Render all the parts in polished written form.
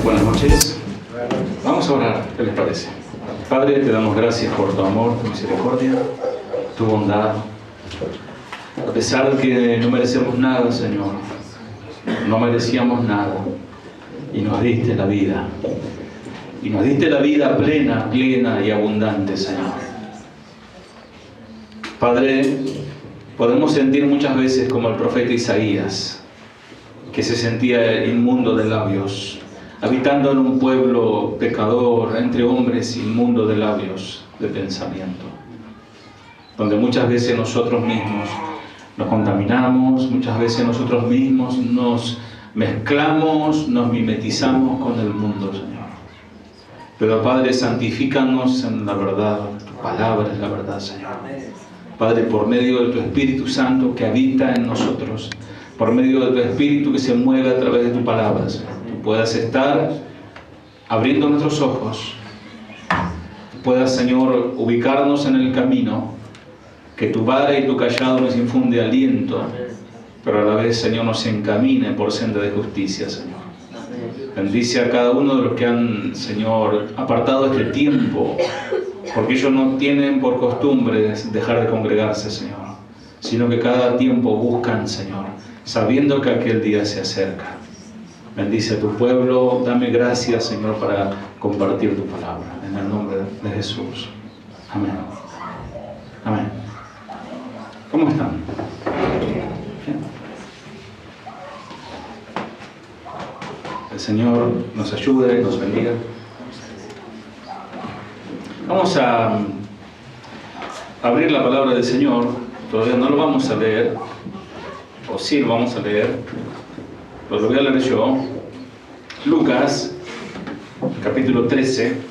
Buenas noches. Vamos a orar, ¿qué les parece? Padre, te damos gracias por tu amor, tu misericordia, tu bondad. A pesar de que no merecemos nada, Señor, no merecíamos nada, y nos diste la vida. Y nos diste la vida plena, plena y abundante, Señor. Padre, podemos sentir muchas veces como el profeta Isaías, que se sentía inmundo de labios, habitando en un pueblo pecador, entre hombres inmundos de labios, de pensamiento, donde muchas veces nosotros mismos nos contaminamos, muchas veces nosotros mismos nos mezclamos, nos mimetizamos con el mundo, Señor. Pero Padre, santifícanos en la verdad, tu palabra es la verdad, Señor. Padre, por medio de tu Espíritu Santo que habita en nosotros, por medio de tu Espíritu que se mueve a través de tu palabra, Señor, tú puedas estar abriendo nuestros ojos, puedas, Señor, ubicarnos en el camino, que tu vara y tu callado nos infunde aliento, pero a la vez, Señor, nos encamine por senda de justicia, Señor. Bendice a cada uno de los que han, Señor, apartado este tiempo, porque ellos no tienen por costumbre dejar de congregarse, Señor, sino que cada tiempo buscan, Señor, sabiendo que aquel día se acerca. Bendice a tu pueblo, dame gracias, Señor, para compartir tu palabra, en el nombre de Jesús. Amén. Amén. ¿Cómo están? ¿Bien? El Señor nos ayude, nos bendiga. Vamos a abrir la palabra del Señor. Todavía no lo vamos a leer, o sí lo vamos a leer, pero lo voy a leer yo. Lucas, capítulo 13.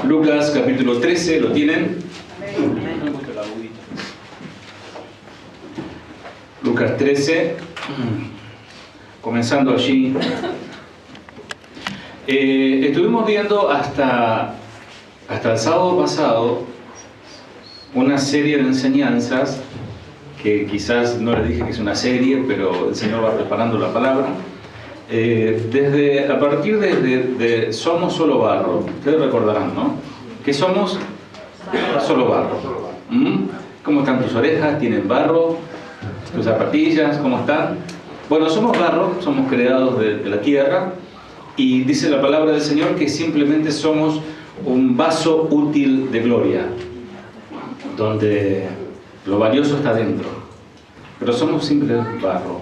Lucas, capítulo 13, ¿lo tienen? Lucas 13, comenzando allí. Estuvimos viendo hasta el sábado pasado una serie de enseñanzas que quizás no les dije que es una serie, pero el Señor va preparando la palabra. A partir de somos solo barro. Ustedes recordarán, ¿no? ¿Qué somos? Solo barro. ¿Cómo están tus orejas? ¿Tienen barro? ¿Tus zapatillas? ¿Cómo están? Bueno, somos barro, somos creados de la tierra, y dice la palabra del Señor que simplemente somos un vaso útil de gloria, donde lo valioso está dentro, pero somos simplemente barro,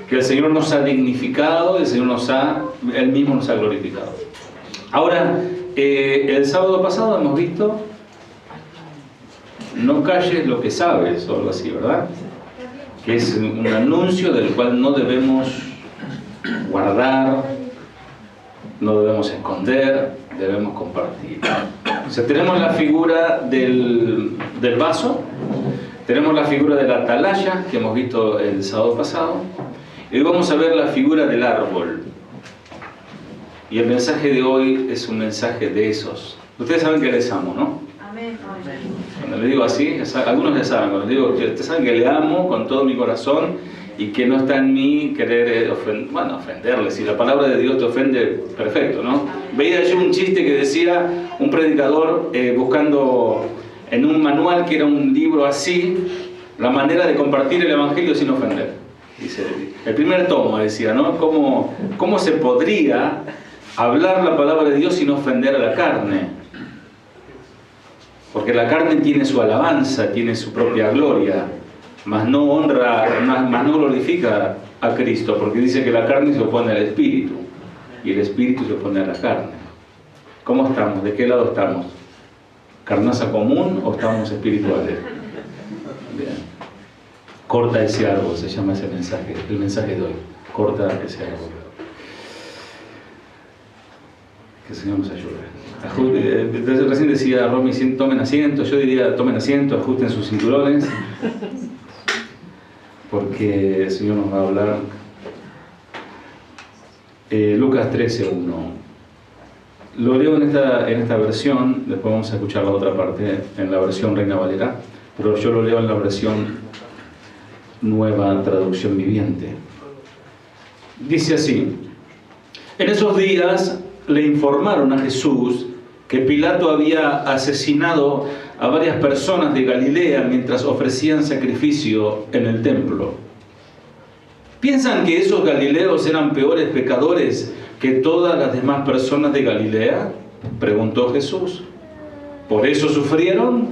que el Señor nos ha dignificado, Él mismo nos ha glorificado. Ahora, el sábado pasado hemos visto, no calles lo que sabes, o algo así, ¿verdad? Que es un anuncio del cual no debemos guardar, no debemos esconder, debemos compartir. O sea, tenemos la figura del vaso, tenemos la figura de la atalaya, que hemos visto el sábado pasado, y hoy vamos a ver la figura del árbol. Y el mensaje de hoy es un mensaje de esos. Ustedes saben que les amo, ¿no? Cuando le digo así, algunos ya saben, cuando digo que ustedes saben que le amo con todo mi corazón y que no está en mí querer ofenderle. Si la palabra de Dios te ofende, perfecto, ¿no? Veía yo un chiste que decía un predicador buscando en un manual que era un libro así, la manera de compartir el evangelio sin ofender. Dice, el primer tomo decía, ¿no? ¿Cómo se podría hablar la palabra de Dios sin ofender a la carne? Porque la carne tiene su alabanza, tiene su propia gloria, mas no honra, mas no glorifica a Cristo, porque dice que la carne se opone al espíritu y el espíritu se opone a la carne. ¿Cómo estamos? ¿De qué lado estamos? ¿Carnaza común o estamos espirituales? Bien. Corta ese árbol, se llama ese mensaje, el mensaje de hoy. Corta ese árbol. Que el Señor nos ayude. Recién decía Romy, tomen asiento. Yo diría, tomen asiento, ajusten sus cinturones, porque el Señor nos va a hablar. Lucas 13:1. Lo leo en esta versión, después vamos a escuchar la otra parte en la versión Reina Valera, pero yo lo leo en la versión Nueva Traducción Viviente. Dice así: en esos días le informaron a Jesús que Pilato había asesinado a varias personas de Galilea mientras ofrecían sacrificio en el templo. ¿Piensan que esos galileos eran peores pecadores que todas las demás personas de Galilea? Preguntó Jesús. ¿Por eso sufrieron?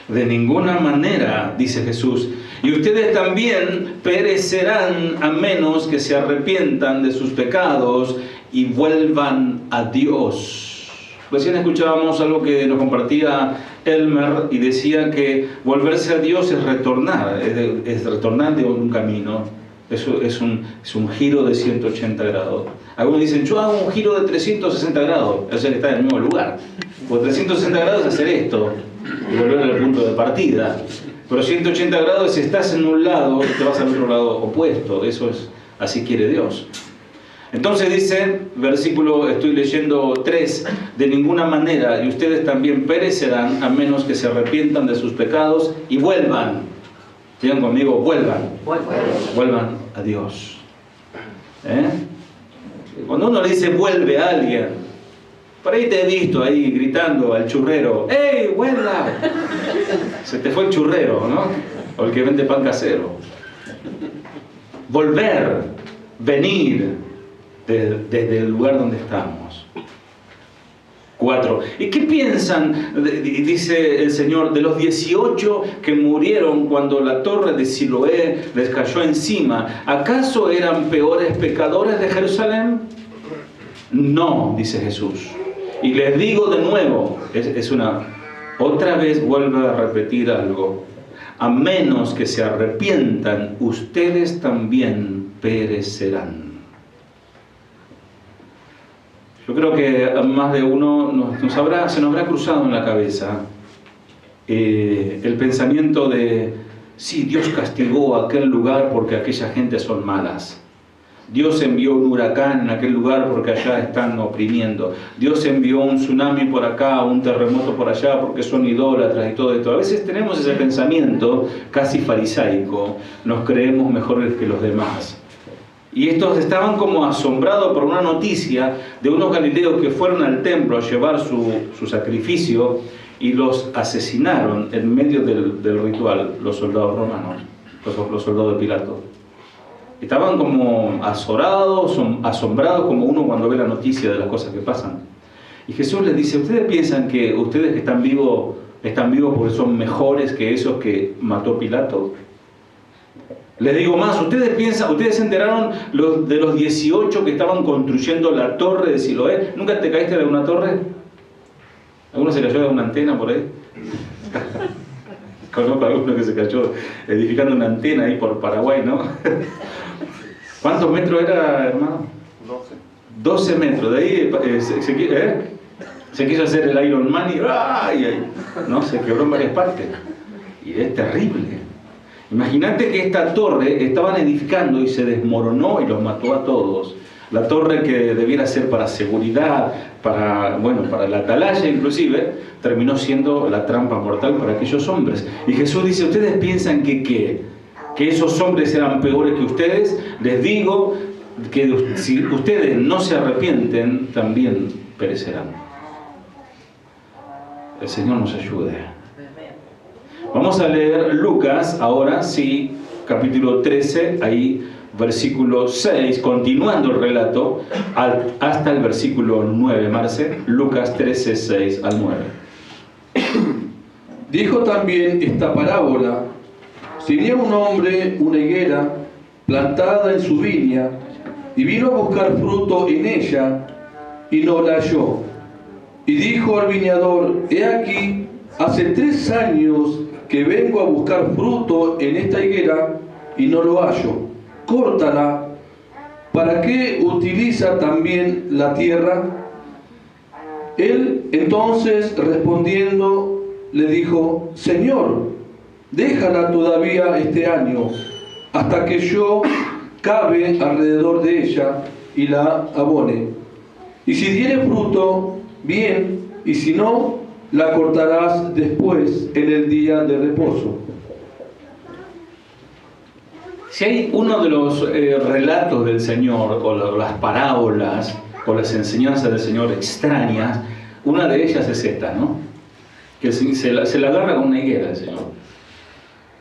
De ninguna manera, dice Jesús. Y ustedes también perecerán a menos que se arrepientan de sus pecados y vuelvan a Dios. Recién escuchábamos algo que nos compartía Elmer y decía que volverse a Dios es retornar, es retornar de un camino. Eso es un giro de 180 grados. Algunos dicen, yo hago un giro de 360 grados, o sea que está en el mismo lugar. Pues 360 grados es hacer esto y volver al punto de partida. Pero 180 grados, si estás en un lado, te vas al otro lado opuesto. Eso es, así quiere Dios. Entonces dice, versículo, estoy leyendo 3, de ninguna manera, y ustedes también perecerán a menos que se arrepientan de sus pecados y vuelvan. Digan conmigo, vuelvan a Dios. Cuando uno le dice vuelve a alguien, por ahí te he visto ahí gritando al churrero, ¡ey, vuelva! Se te fue el churrero, ¿no? O el que vende pan casero. Volver, venir desde el lugar donde estamos. 4. ¿Y qué piensan, dice el Señor, de los 18 que murieron cuando la torre de Siloé les cayó encima? ¿Acaso eran peores pecadores de Jerusalén? No, dice Jesús. Y les digo de nuevo, otra vez vuelve a repetir algo. A menos que se arrepientan, ustedes también perecerán. Yo creo que a más de uno se nos habrá cruzado en la cabeza el pensamiento de, sí, Dios castigó a aquel lugar porque aquella gente son malas. Dios envió un huracán en aquel lugar porque allá están oprimiendo. Dios envió un tsunami por acá, un terremoto por allá porque son idólatras y todo esto. A veces tenemos ese pensamiento casi farisaico, nos creemos mejores que los demás. Y estos estaban como asombrados por una noticia de unos galileos que fueron al templo a llevar su sacrificio y los asesinaron en medio del ritual, los soldados romanos, los soldados de Pilato. Estaban como asombrados como uno cuando ve la noticia de las cosas que pasan. Y Jesús les dice, ¿ustedes piensan que ustedes que están vivos porque son mejores que esos que mató Pilato? Les digo más, ¿ustedes se enteraron de los 18 que estaban construyendo la torre de Siloé? ¿Nunca te caíste de una torre? ¿Alguno se cayó de una antena por ahí? Conozco a alguno que se cayó edificando una antena ahí por Paraguay, ¿no? ¿Cuántos metros era, hermano? 12 metros. De ahí se quiso hacer el Iron Man y ¿no? Se quebró en varias partes. Y es terrible. Imagínate que esta torre estaban edificando y se desmoronó y los mató a todos. La torre que debiera ser para seguridad, para la atalaya inclusive, terminó siendo la trampa mortal para aquellos hombres. Y Jesús dice, ¿ustedes piensan que esos hombres eran peores que ustedes? Les digo que si ustedes no se arrepienten, también perecerán. El Señor nos ayude. Vamos a leer Lucas, ahora sí, capítulo 13, ahí versículo 6, continuando el relato, hasta el versículo 9, Marce, Lucas 13, 6 al 9. Dijo también esta parábola: si tenía un hombre una higuera plantada en su viña, y vino a buscar fruto en ella, y no la halló. Y dijo al viñador: he aquí, hace 3 años que vengo a buscar fruto en esta higuera y no lo hallo. Córtala. ¿Para qué utiliza también la tierra? Él entonces respondiendo le dijo: Señor, déjala todavía este año, hasta que yo cabe alrededor de ella y la abone. Y si diere fruto, bien, y si no, la cortarás después, en el día de reposo. Si hay uno de los relatos del Señor, o las parábolas, o las enseñanzas del Señor extrañas, una de ellas es esta, ¿no? Que se la agarra con una higuera el Señor,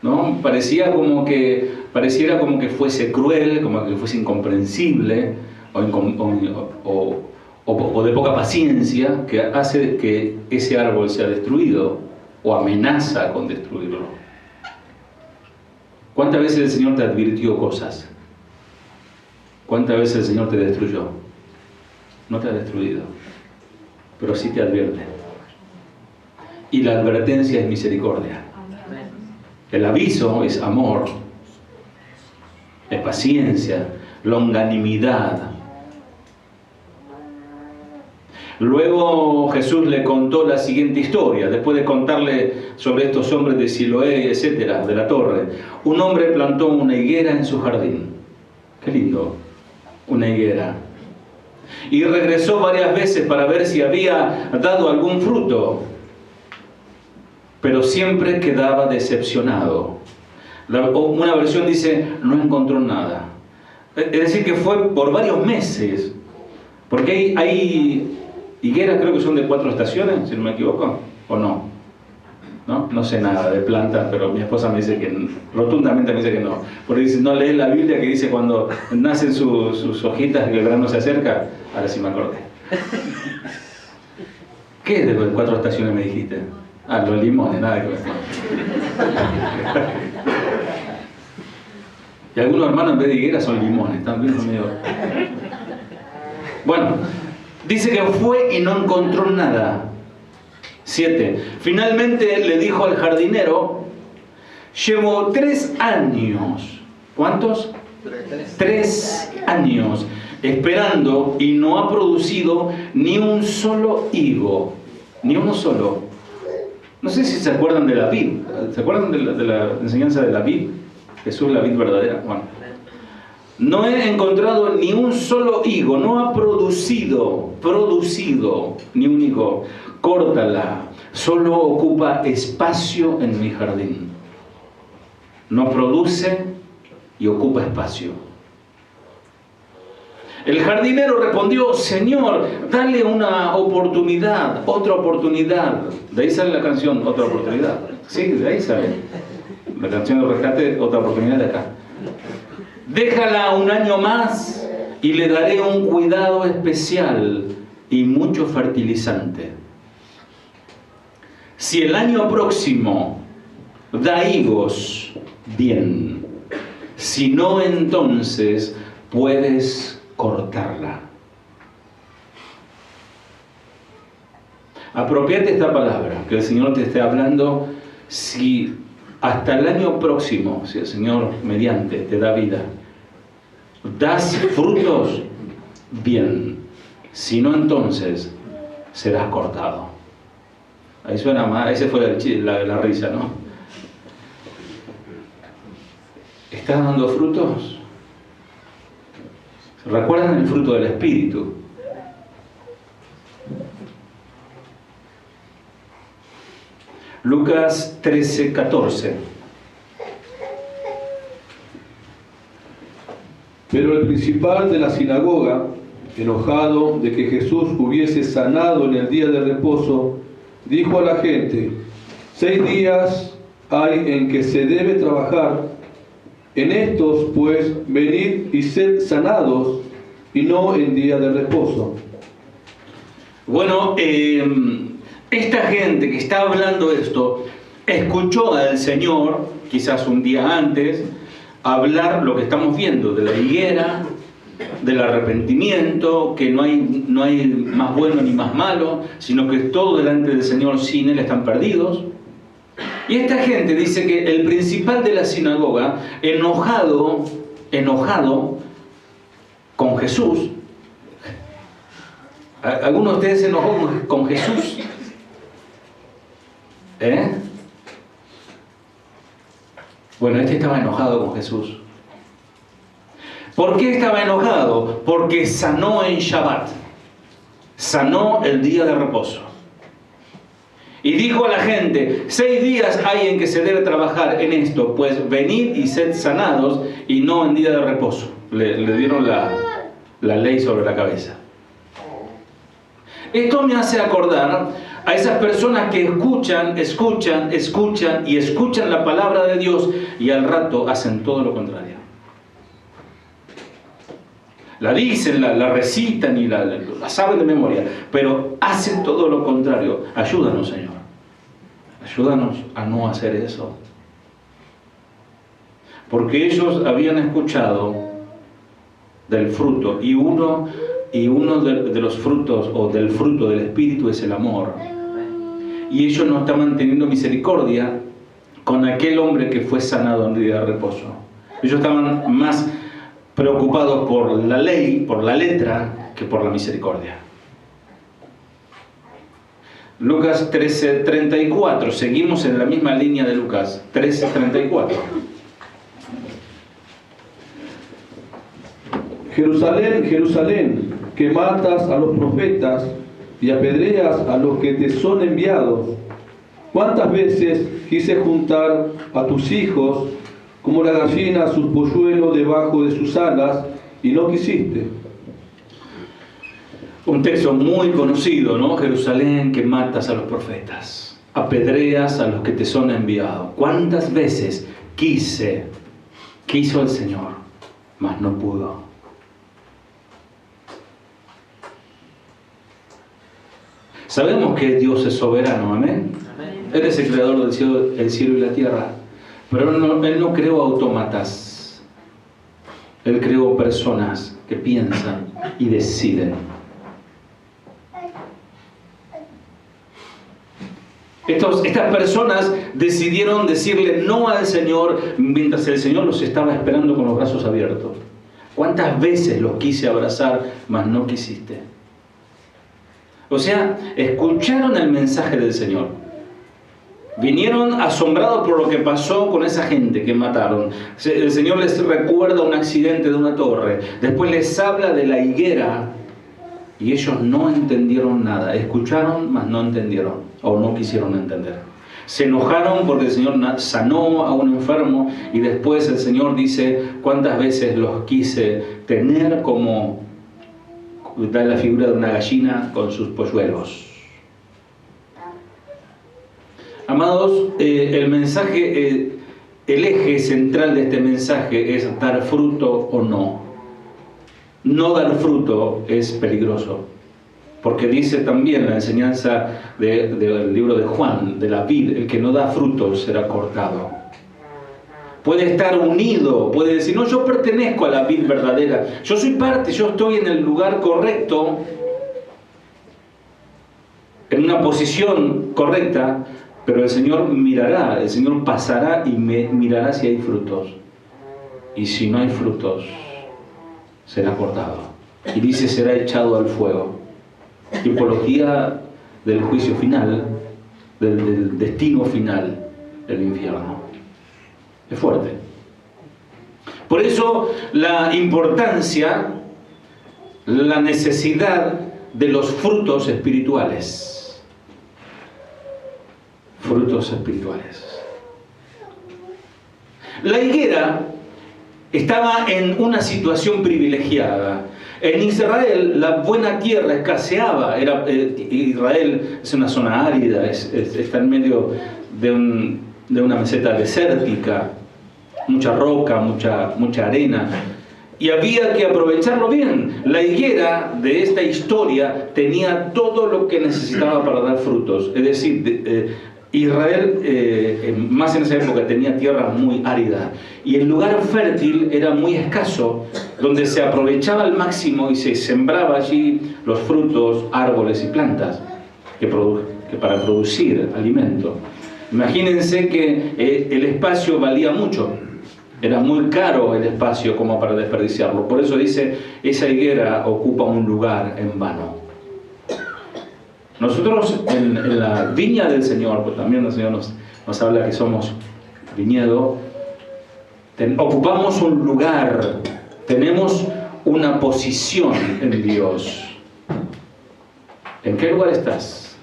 ¿no? Pareciera como que fuese cruel, como que fuese incomprensible, o de poca paciencia, que hace que ese árbol sea destruido, o amenaza con destruirlo. ¿Cuántas veces el Señor te advirtió cosas? ¿Cuántas veces el Señor te destruyó? No te ha destruido, pero sí te advierte. Y la advertencia es misericordia. El aviso es amor, es paciencia, longanimidad. Luego Jesús le contó la siguiente historia, después de contarle sobre estos hombres de Siloé, etcétera, de la torre. Un hombre plantó una higuera en su jardín. Qué lindo, una higuera. Y regresó varias veces para ver si había dado algún fruto, pero siempre quedaba decepcionado. Una versión dice, no encontró nada. Es decir, que fue por varios meses, porque hay higueras, creo que son de 4 estaciones, si no me equivoco, ¿o no? No sé nada de plantas, pero mi esposa me dice que, rotundamente me dice que no. Porque dice, no lees la Biblia que dice cuando nacen sus hojitas y el verano se acerca. Ahora sí me acordé. ¿Qué es de 4 estaciones me dijiste? Ah, los limones, nada que ver. Y algunos hermanos en vez de higueras son limones, también son medio... Bueno, dice que fue y no encontró nada. 7. Finalmente le dijo al jardinero, llevo 3 años. ¿Cuántos? 3 años esperando y no ha producido ni un solo higo. Ni uno solo. No sé si se acuerdan de la vid. ¿Se acuerdan de la enseñanza de la vid? Jesús la vid verdadera. Bueno. No he encontrado ni un solo higo, no ha producido ni un higo. Córtala, solo ocupa espacio en mi jardín. No produce y ocupa espacio. El jardinero respondió, Señor, dale una oportunidad, otra oportunidad. De ahí sale la canción, otra oportunidad. Sí, de ahí sale. La canción de rescate, otra oportunidad de acá. Déjala un año más y le daré un cuidado especial y mucho fertilizante. Si el año próximo da higos, bien. Si no, entonces puedes cortarla. Apropiate esta palabra, que el Señor te esté hablando. Si hasta el año próximo, si el Señor mediante te da vida, das frutos, bien. Si no, entonces serás cortado. Ahí suena más, ese fue la risa, ¿no? ¿Estás dando frutos? ¿Recuerdan el fruto del Espíritu? Lucas 13:14. Pero el principal de la sinagoga, enojado de que Jesús hubiese sanado en el día de reposo, dijo a la gente, 6 días hay en que se debe trabajar, en estos pues venid y sed sanados, y no en día de reposo. Bueno, esta gente que está hablando esto, escuchó al Señor, quizás un día antes, hablar lo que estamos viendo, de la higuera, del arrepentimiento, que no hay más bueno ni más malo, sino que todo delante del Señor sin Él están perdidos. Y esta gente dice que el principal de la sinagoga, enojado con Jesús. ¿Alguno de ustedes se enojó con Jesús? Bueno, este estaba enojado con Jesús. ¿Por qué estaba enojado? Porque sanó en Shabbat. sanó el día de reposo. Y dijo a la gente, 6 días hay en que se debe trabajar en esto, pues venid y sed sanados, y no en día de reposo. Le dieron la ley sobre la cabeza. Esto me hace acordar a esas personas que escuchan la palabra de Dios y al rato hacen todo lo contrario. La dicen, la recitan y la saben de memoria, pero hacen todo lo contrario. Ayúdanos, Señor. Ayúdanos a no hacer eso. Porque ellos habían escuchado del fruto, y uno de los frutos, o del fruto del Espíritu, es el amor. Y ellos no estaban teniendo misericordia con aquel hombre que fue sanado en el día de reposo. Ellos estaban más preocupados por la ley, por la letra, que por la misericordia. Lucas 13:34, seguimos en la misma línea de Lucas 13:34. Jerusalén, Jerusalén, que matas a los profetas y apedreas a los que te son enviados. ¿Cuántas veces quise juntar a tus hijos como la gallina a sus polluelos debajo de sus alas, y no quisiste? Un texto muy conocido, ¿no? Jerusalén, que matas a los profetas, apedreas a los que te son enviados. ¿Cuántas veces quiso el Señor, mas no pudo? Sabemos que Dios es soberano, ¿amén? Él es el creador del cielo y la tierra. Pero Él no creó autómatas. Él creó personas que piensan y deciden. Estas personas decidieron decirle no al Señor mientras el Señor los estaba esperando con los brazos abiertos. ¿Cuántas veces los quise abrazar, mas no quisiste? O sea, escucharon el mensaje del Señor. Vinieron asombrados por lo que pasó con esa gente que mataron. El Señor les recuerda un accidente de una torre. Después les habla de la higuera. Y ellos no entendieron nada. Escucharon, mas no entendieron. O no quisieron entender. Se enojaron porque el Señor sanó a un enfermo. Y después el Señor dice, ¿cuántas veces los quise tener como... da la figura de una gallina con sus polluelos? Amados, el mensaje, el eje central de este mensaje es dar fruto o no. No dar fruto es peligroso, porque dice también la enseñanza del libro de Juan, de la vid, el que no da fruto será cortado. Puede estar unido, puede decir, no, yo pertenezco a la vid verdadera, yo soy parte, yo estoy en el lugar correcto, en una posición correcta, pero el Señor mirará, el Señor pasará y mirará si hay frutos. Y si no hay frutos, será cortado. Y dice, será echado al fuego. Tipología del juicio final, del destino final del infierno. Es fuerte. Por eso la importancia, la necesidad de los frutos espirituales. Frutos espirituales. La higuera estaba en una situación privilegiada. En Israel la buena tierra escaseaba. Israel es una zona árida, está en medio de una meseta desértica, mucha roca, mucha arena, y había que aprovecharlo bien. La higuera de esta historia tenía todo lo que necesitaba para dar frutos. Es decir, Israel, más en esa época, tenía tierra muy árida y el lugar fértil era muy escaso, donde se aprovechaba al máximo y se sembraba allí los frutos, árboles y plantas que para producir alimento. Imagínense que el espacio valía mucho, era muy caro el espacio como para desperdiciarlo. Por eso dice, esa higuera ocupa un lugar en vano. Nosotros en la viña del Señor, pues también el Señor nos habla que somos viñedo, ocupamos un lugar, tenemos una posición en Dios. ¿En qué lugar estás?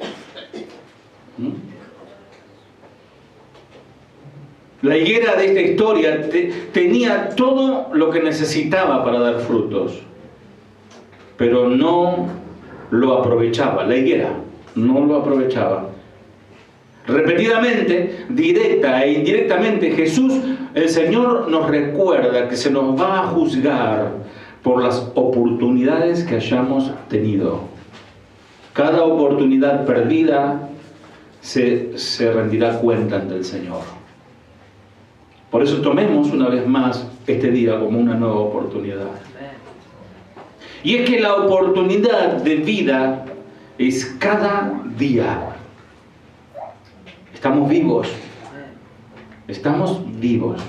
La higuera de esta historia tenía todo lo que necesitaba para dar frutos, pero no lo aprovechaba. La higuera no lo aprovechaba. Repetidamente, directa e indirectamente, Jesús, el Señor, nos recuerda que se nos va a juzgar por las oportunidades que hayamos tenido. Cada oportunidad perdida se rendirá cuenta ante el Señor. Por eso tomemos una vez más este día como una nueva oportunidad. Y es que la oportunidad de vida es cada día. Estamos vivos. Estamos vivos.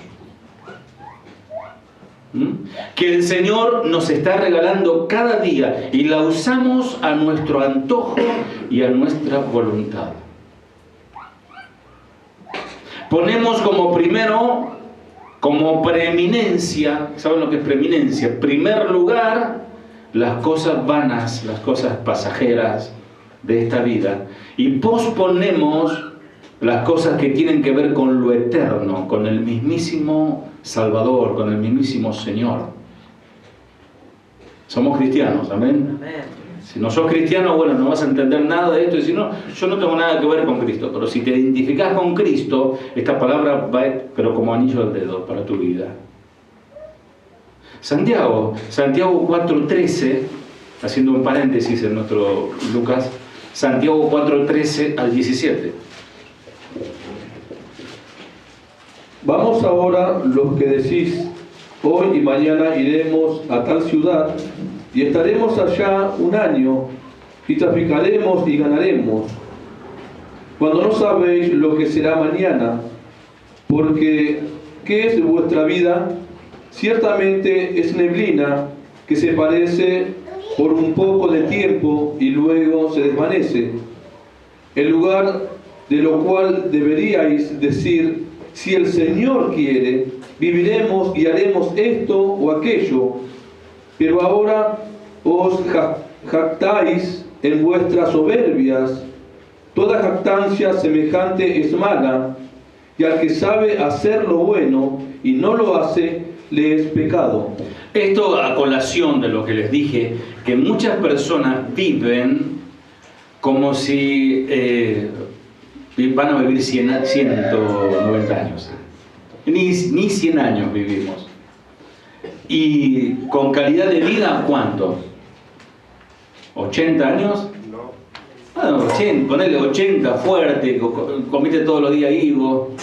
Que el Señor nos está regalando cada día y la usamos a nuestro antojo y a nuestra voluntad. Ponemos como primero, como preeminencia, ¿saben lo que es preeminencia? Primer lugar, las cosas vanas, las cosas pasajeras de esta vida. Y posponemos las cosas que tienen que ver con lo eterno, con el mismísimo Salvador, con el mismísimo Señor. Somos cristianos, amén. Si no sos cristiano, bueno, no vas a entender nada de esto. Y si no, yo no tengo nada que ver con Cristo. Pero si te identificás con Cristo, esta palabra va, pero como anillo al dedo para tu vida. Santiago 4:13, haciendo un paréntesis en nuestro Lucas, Santiago 4:13 al 17. Vamos ahora los que decís, hoy y mañana iremos a tal ciudad y estaremos allá un año y traficaremos y ganaremos, cuando no sabéis lo que será mañana, porque ¿qué es vuestra vida? Ciertamente es neblina que se parece por un poco de tiempo y luego se desvanece. En lugar de lo cual deberíais decir, si el Señor quiere, viviremos y haremos esto o aquello. Pero ahora os jactáis en vuestras soberbias. Toda jactancia semejante es mala, y al que sabe hacer lo bueno y no lo hace, le es pecado. Esto a colación de lo que les dije, que muchas personas viven como si van a vivir 190 años. Ni 100 años vivimos. ¿Y con calidad de vida cuánto? ¿80 años? No. Bueno, 80, ponele 80 fuerte, comiste todos los días higo.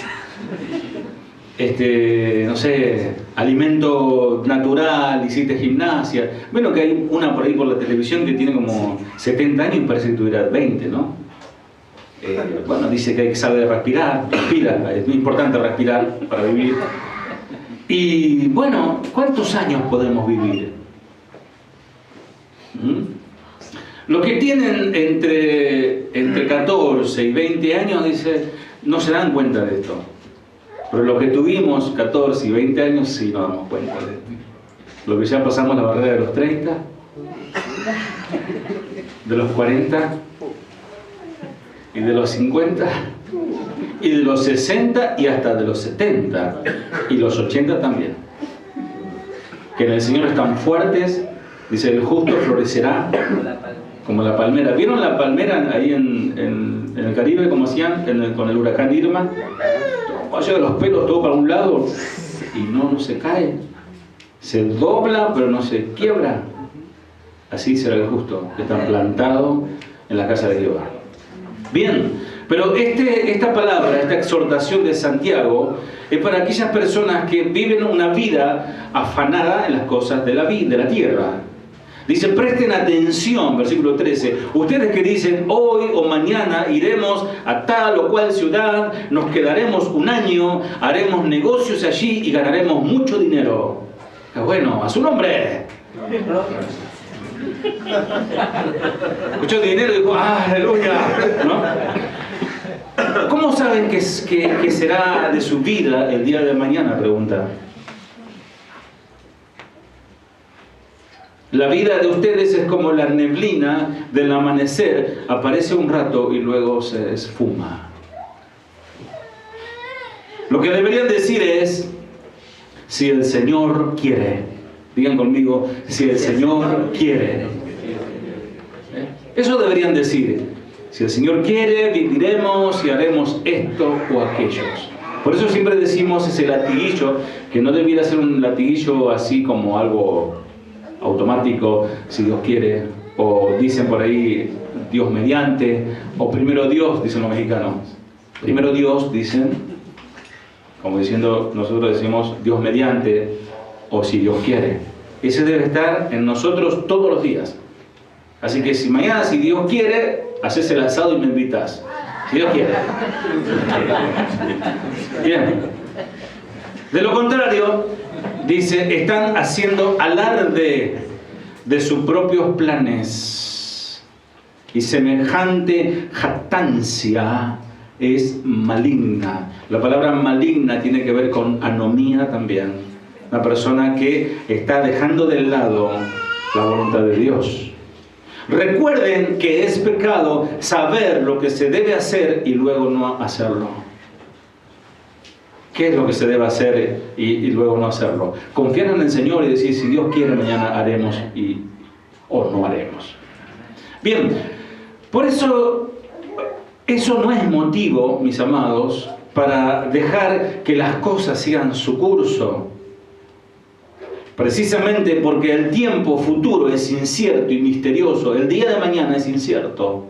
No sé, alimento natural, hiciste gimnasia. Bueno, que hay una por ahí por la televisión que tiene como 70 años y parece que tuviera 20, ¿no? Bueno, dice que hay que saber respirar, respira, es muy importante respirar para vivir. Y bueno, ¿cuántos años podemos vivir? Los que tienen entre 14 y 20 años, dice, no se dan cuenta de esto. Pero los que tuvimos 14 y 20 años sí nos damos cuenta de esto. Los que ya pasamos la barrera de los 30, de los 40, y de los 50, y de los 60, y hasta de los 70, y los 80 también. Que en el Señor están fuertes, dice, el justo florecerá como la palmera. ¿Vieron la palmera ahí en el Caribe, como hacían con el huracán Irma? Vaya los pelos todo para un lado y no se cae. Se dobla, pero no se quiebra. Así será el justo, que está plantado en la casa de Jehová. Bien, pero esta palabra, esta exhortación de Santiago, es para aquellas personas que viven una vida afanada en las cosas de la tierra. Dice, presten atención, versículo 13, ustedes que dicen, hoy o mañana iremos a tal o cual ciudad, nos quedaremos un año, haremos negocios allí y ganaremos mucho dinero. Bueno, a su nombre. Escuchó dinero y dijo, ¡aleluya! ¿No? ¿Cómo saben que será de su vida el día de mañana? Pregunta. La vida de ustedes es como la neblina del amanecer, aparece un rato y luego se esfuma. Lo que deberían decir es, si el Señor quiere. Digan conmigo, si el Señor quiere. Eso deberían decir. Si el Señor quiere, viviremos y haremos esto o aquello. Por eso siempre decimos ese latiguillo, que no debiera ser un latiguillo así como algo automático, si Dios quiere, o dicen por ahí Dios mediante, o primero Dios, dicen los mexicanos. Primero Dios, dicen, como diciendo, nosotros decimos Dios mediante, o si Dios quiere. Ese debe estar en nosotros todos los días. Así que si mañana, si Dios quiere, haces el asado y me invitas. Si Dios quiere. Bien. De lo contrario, dice, están haciendo alarde de sus propios planes. Y semejante jactancia es maligna. La palabra maligna tiene que ver con anomía también. Una persona que está dejando de lado la voluntad de Dios. Recuerden que es pecado saber lo que se debe hacer y luego no hacerlo. ¿Qué es lo que se debe hacer y luego no hacerlo? Confiar en el Señor y decir, si Dios quiere, mañana haremos o no haremos. Bien, por eso no es motivo, mis amados, para dejar que las cosas sigan su curso. Precisamente porque el tiempo futuro es incierto y misterioso. El día de mañana es incierto.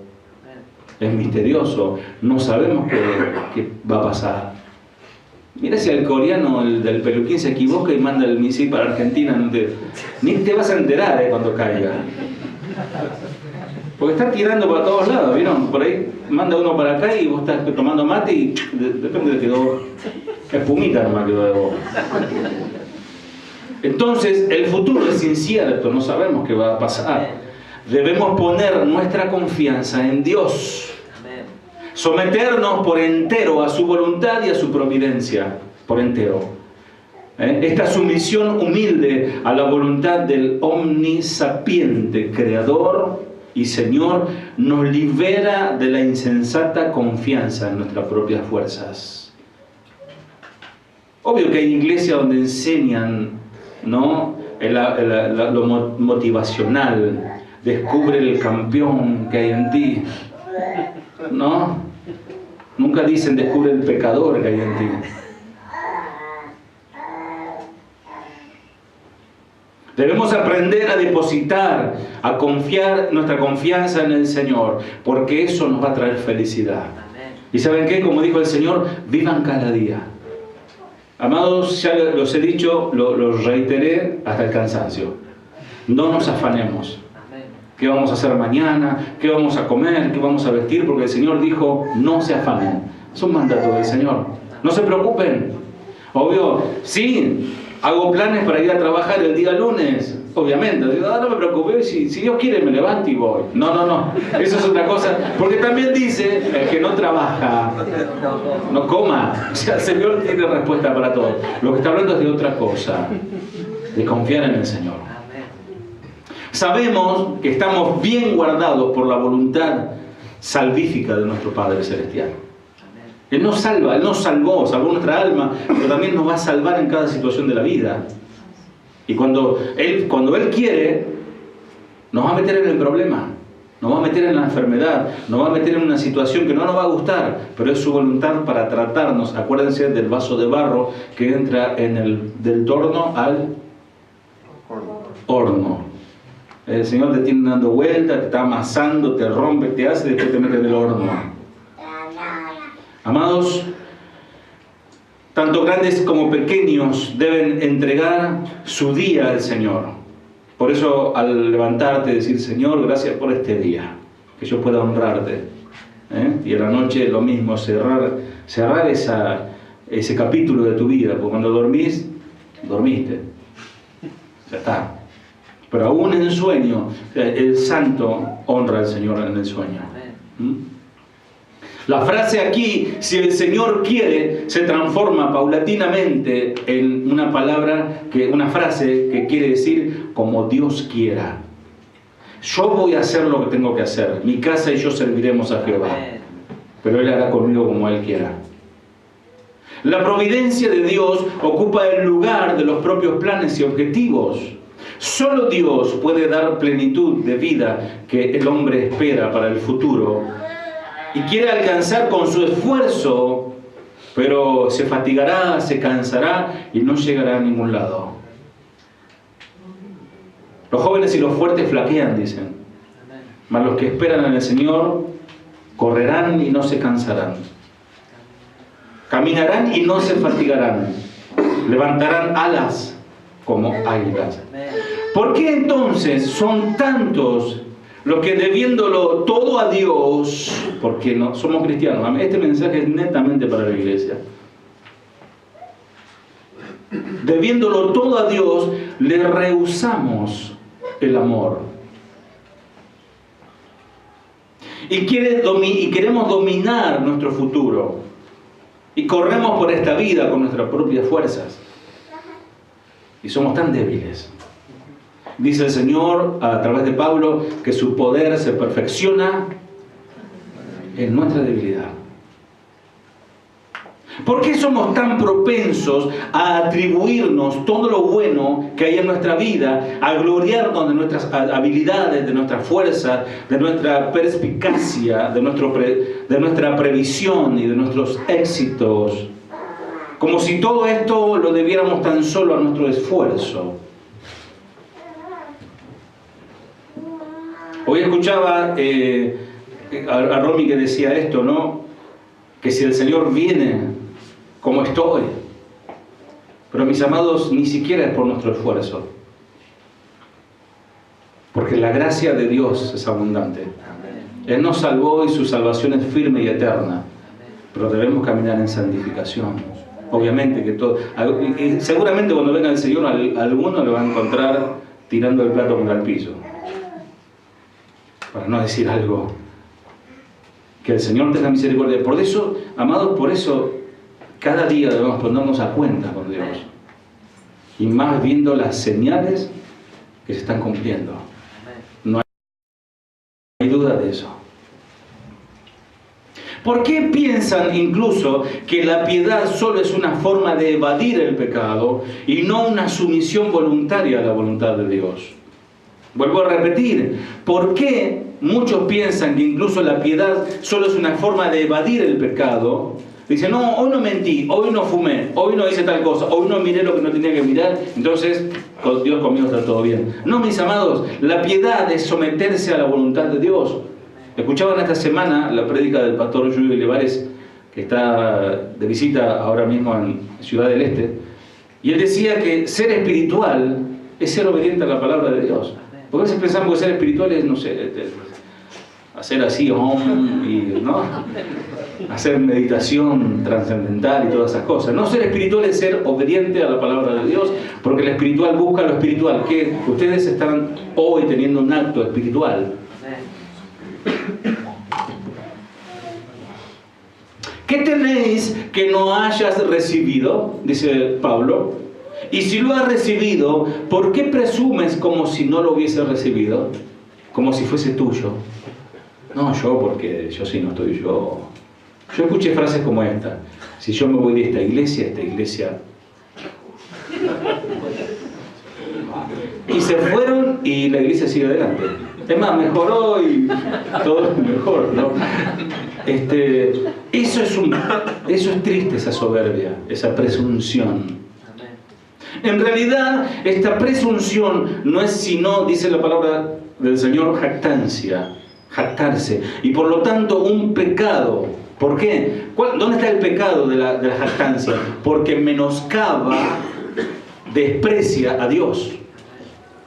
Es misterioso. No sabemos qué va a pasar. Mira si el coreano, el del peluquín, se equivoca y manda el misil para Argentina. Ni te vas a enterar cuando caiga. Porque está tirando para todos lados, ¿vieron? Por ahí manda uno para acá y vos estás tomando mate y de repente quedó espumita nomás quedó de vos. Entonces, el futuro es incierto, no sabemos qué va a pasar. Debemos poner nuestra confianza en Dios. Someternos por entero a su voluntad y a su providencia. Por entero. Esta sumisión humilde a la voluntad del omnisapiente Creador y Señor nos libera de la insensata confianza en nuestras propias fuerzas. Obvio que hay iglesias donde enseñan, ¿no?, lo motivacional. Descubre el campeón que hay en ti, ¿no? Nunca dicen descubre el pecador que hay en ti. Debemos aprender a depositar, a confiar nuestra confianza en el Señor, porque eso nos va a traer felicidad. ¿Y saben qué? Como dijo el Señor, vivan cada día. Amados, ya los he dicho, los reiteré hasta el cansancio. No nos afanemos. ¿Qué vamos a hacer mañana? ¿Qué vamos a comer? ¿Qué vamos a vestir? Porque el Señor dijo, no se afanen. Es un mandato del Señor. No se preocupen. Obvio, sí, hago planes para ir a trabajar el día lunes. Obviamente. Digo, no me preocupé, si Dios quiere me levanto y voy. No. Eso es otra cosa. Porque también dice, el que no trabaja, no coma. O sea, el Señor tiene respuesta para todo. Lo que está hablando es de otra cosa. De confiar en el Señor. Sabemos que estamos bien guardados por la voluntad salvífica de nuestro Padre Celestial. Él nos salva, Él nos salvó nuestra alma, pero también nos va a salvar en cada situación de la vida. Y cuando Él quiere, nos va a meter en el problema, nos va a meter en la enfermedad, nos va a meter en una situación que no nos va a gustar, pero es su voluntad para tratarnos. Acuérdense del vaso de barro que entra del torno al horno. El Señor te tiene dando vueltas, te está amasando, te rompe, te hace y después te mete en el horno. Amados, tanto grandes como pequeños deben entregar su día al Señor. Por eso al levantarte decir, Señor, gracias por este día, que yo pueda honrarte. Y a la noche lo mismo, cerrar ese capítulo de tu vida, porque cuando dormís, dormiste. Ya está. Pero aún en el sueño, el santo honra al Señor en el sueño. La frase aquí, si el Señor quiere, se transforma paulatinamente en una palabra, una frase que quiere decir como Dios quiera. Yo voy a hacer lo que tengo que hacer. Mi casa y yo serviremos a Jehová. Pero Él hará conmigo como Él quiera. La providencia de Dios ocupa el lugar de los propios planes y objetivos. Solo Dios puede dar plenitud de vida que el hombre espera para el futuro y quiere alcanzar con su esfuerzo, pero se fatigará, se cansará y no llegará a ningún lado. Los jóvenes y los fuertes flaquean, dicen, mas los que esperan en el Señor correrán y no se cansarán. Caminarán y no se fatigarán. Levantarán alas como águilas. ¿Por qué entonces son tantos los que debiéndolo todo a Dios, porque no somos cristianos? Este mensaje es netamente para la iglesia. Debiéndolo todo a Dios, le rehusamos el amor. Y queremos dominar nuestro futuro. Y corremos por esta vida con nuestras propias fuerzas. Y somos tan débiles. Dice el Señor a través de Pablo que su poder se perfecciona en nuestra debilidad. ¿Por qué somos tan propensos a atribuirnos todo lo bueno que hay en nuestra vida, a gloriarnos de nuestras habilidades, de nuestra fuerza, de nuestra perspicacia, de nuestra previsión y de nuestros éxitos? Como si todo esto lo debiéramos tan solo a nuestro esfuerzo. Hoy escuchaba a Romy que decía esto, ¿no? Que si el Señor viene como estoy. Pero mis amados, ni siquiera es por nuestro esfuerzo. Porque la gracia de Dios es abundante. Él nos salvó y su salvación es firme y eterna. Pero debemos caminar en santificación. Obviamente que todo. Y seguramente cuando venga el Señor, alguno le va a encontrar tirando el plato contra el piso. Para no decir algo. Que el Señor tenga misericordia. Por eso, amados, por eso cada día debemos ponernos a cuenta con Dios. Y más viendo las señales que se están cumpliendo. No hay duda de eso. ¿Por qué piensan incluso que la piedad solo es una forma de evadir el pecado y no una sumisión voluntaria a la voluntad de Dios? Vuelvo a repetir, ¿por qué muchos piensan que incluso la piedad solo es una forma de evadir el pecado? Dicen, no, hoy no mentí, hoy no fumé, hoy no hice tal cosa, hoy no miré lo que no tenía que mirar, entonces con Dios conmigo está todo bien. No, mis amados, la piedad es someterse a la voluntad de Dios. Escuchaban esta semana la prédica del pastor Julio Olivares, que está de visita ahora mismo en Ciudad del Este, y él decía que ser espiritual es ser obediente a la palabra de Dios. Porque a veces pensamos que ser espiritual es, no sé, hacer así, ¿no? Hacer meditación trascendental y todas esas cosas. No, ser espiritual es ser obediente a la palabra de Dios, porque el espiritual busca lo espiritual. Que ustedes están hoy teniendo un acto espiritual. ¿Qué tenéis que no hayas recibido? Dice Pablo. Y si lo has recibido, ¿por qué presumes como si no lo hubiese recibido? Como si fuese tuyo. No, yo, porque yo sí no estoy yo. Yo escuché frases como esta. Si yo me voy de esta iglesia, y se fueron y la iglesia sigue adelante. Es más, mejoró y todo es mejor, ¿no? Eso es triste, esa soberbia, esa presunción. En realidad, esta presunción no es sino, dice la palabra del Señor, jactancia, jactarse, y por lo tanto un pecado. ¿Por qué? ¿Dónde está el pecado de la jactancia? Porque menoscaba, desprecia a Dios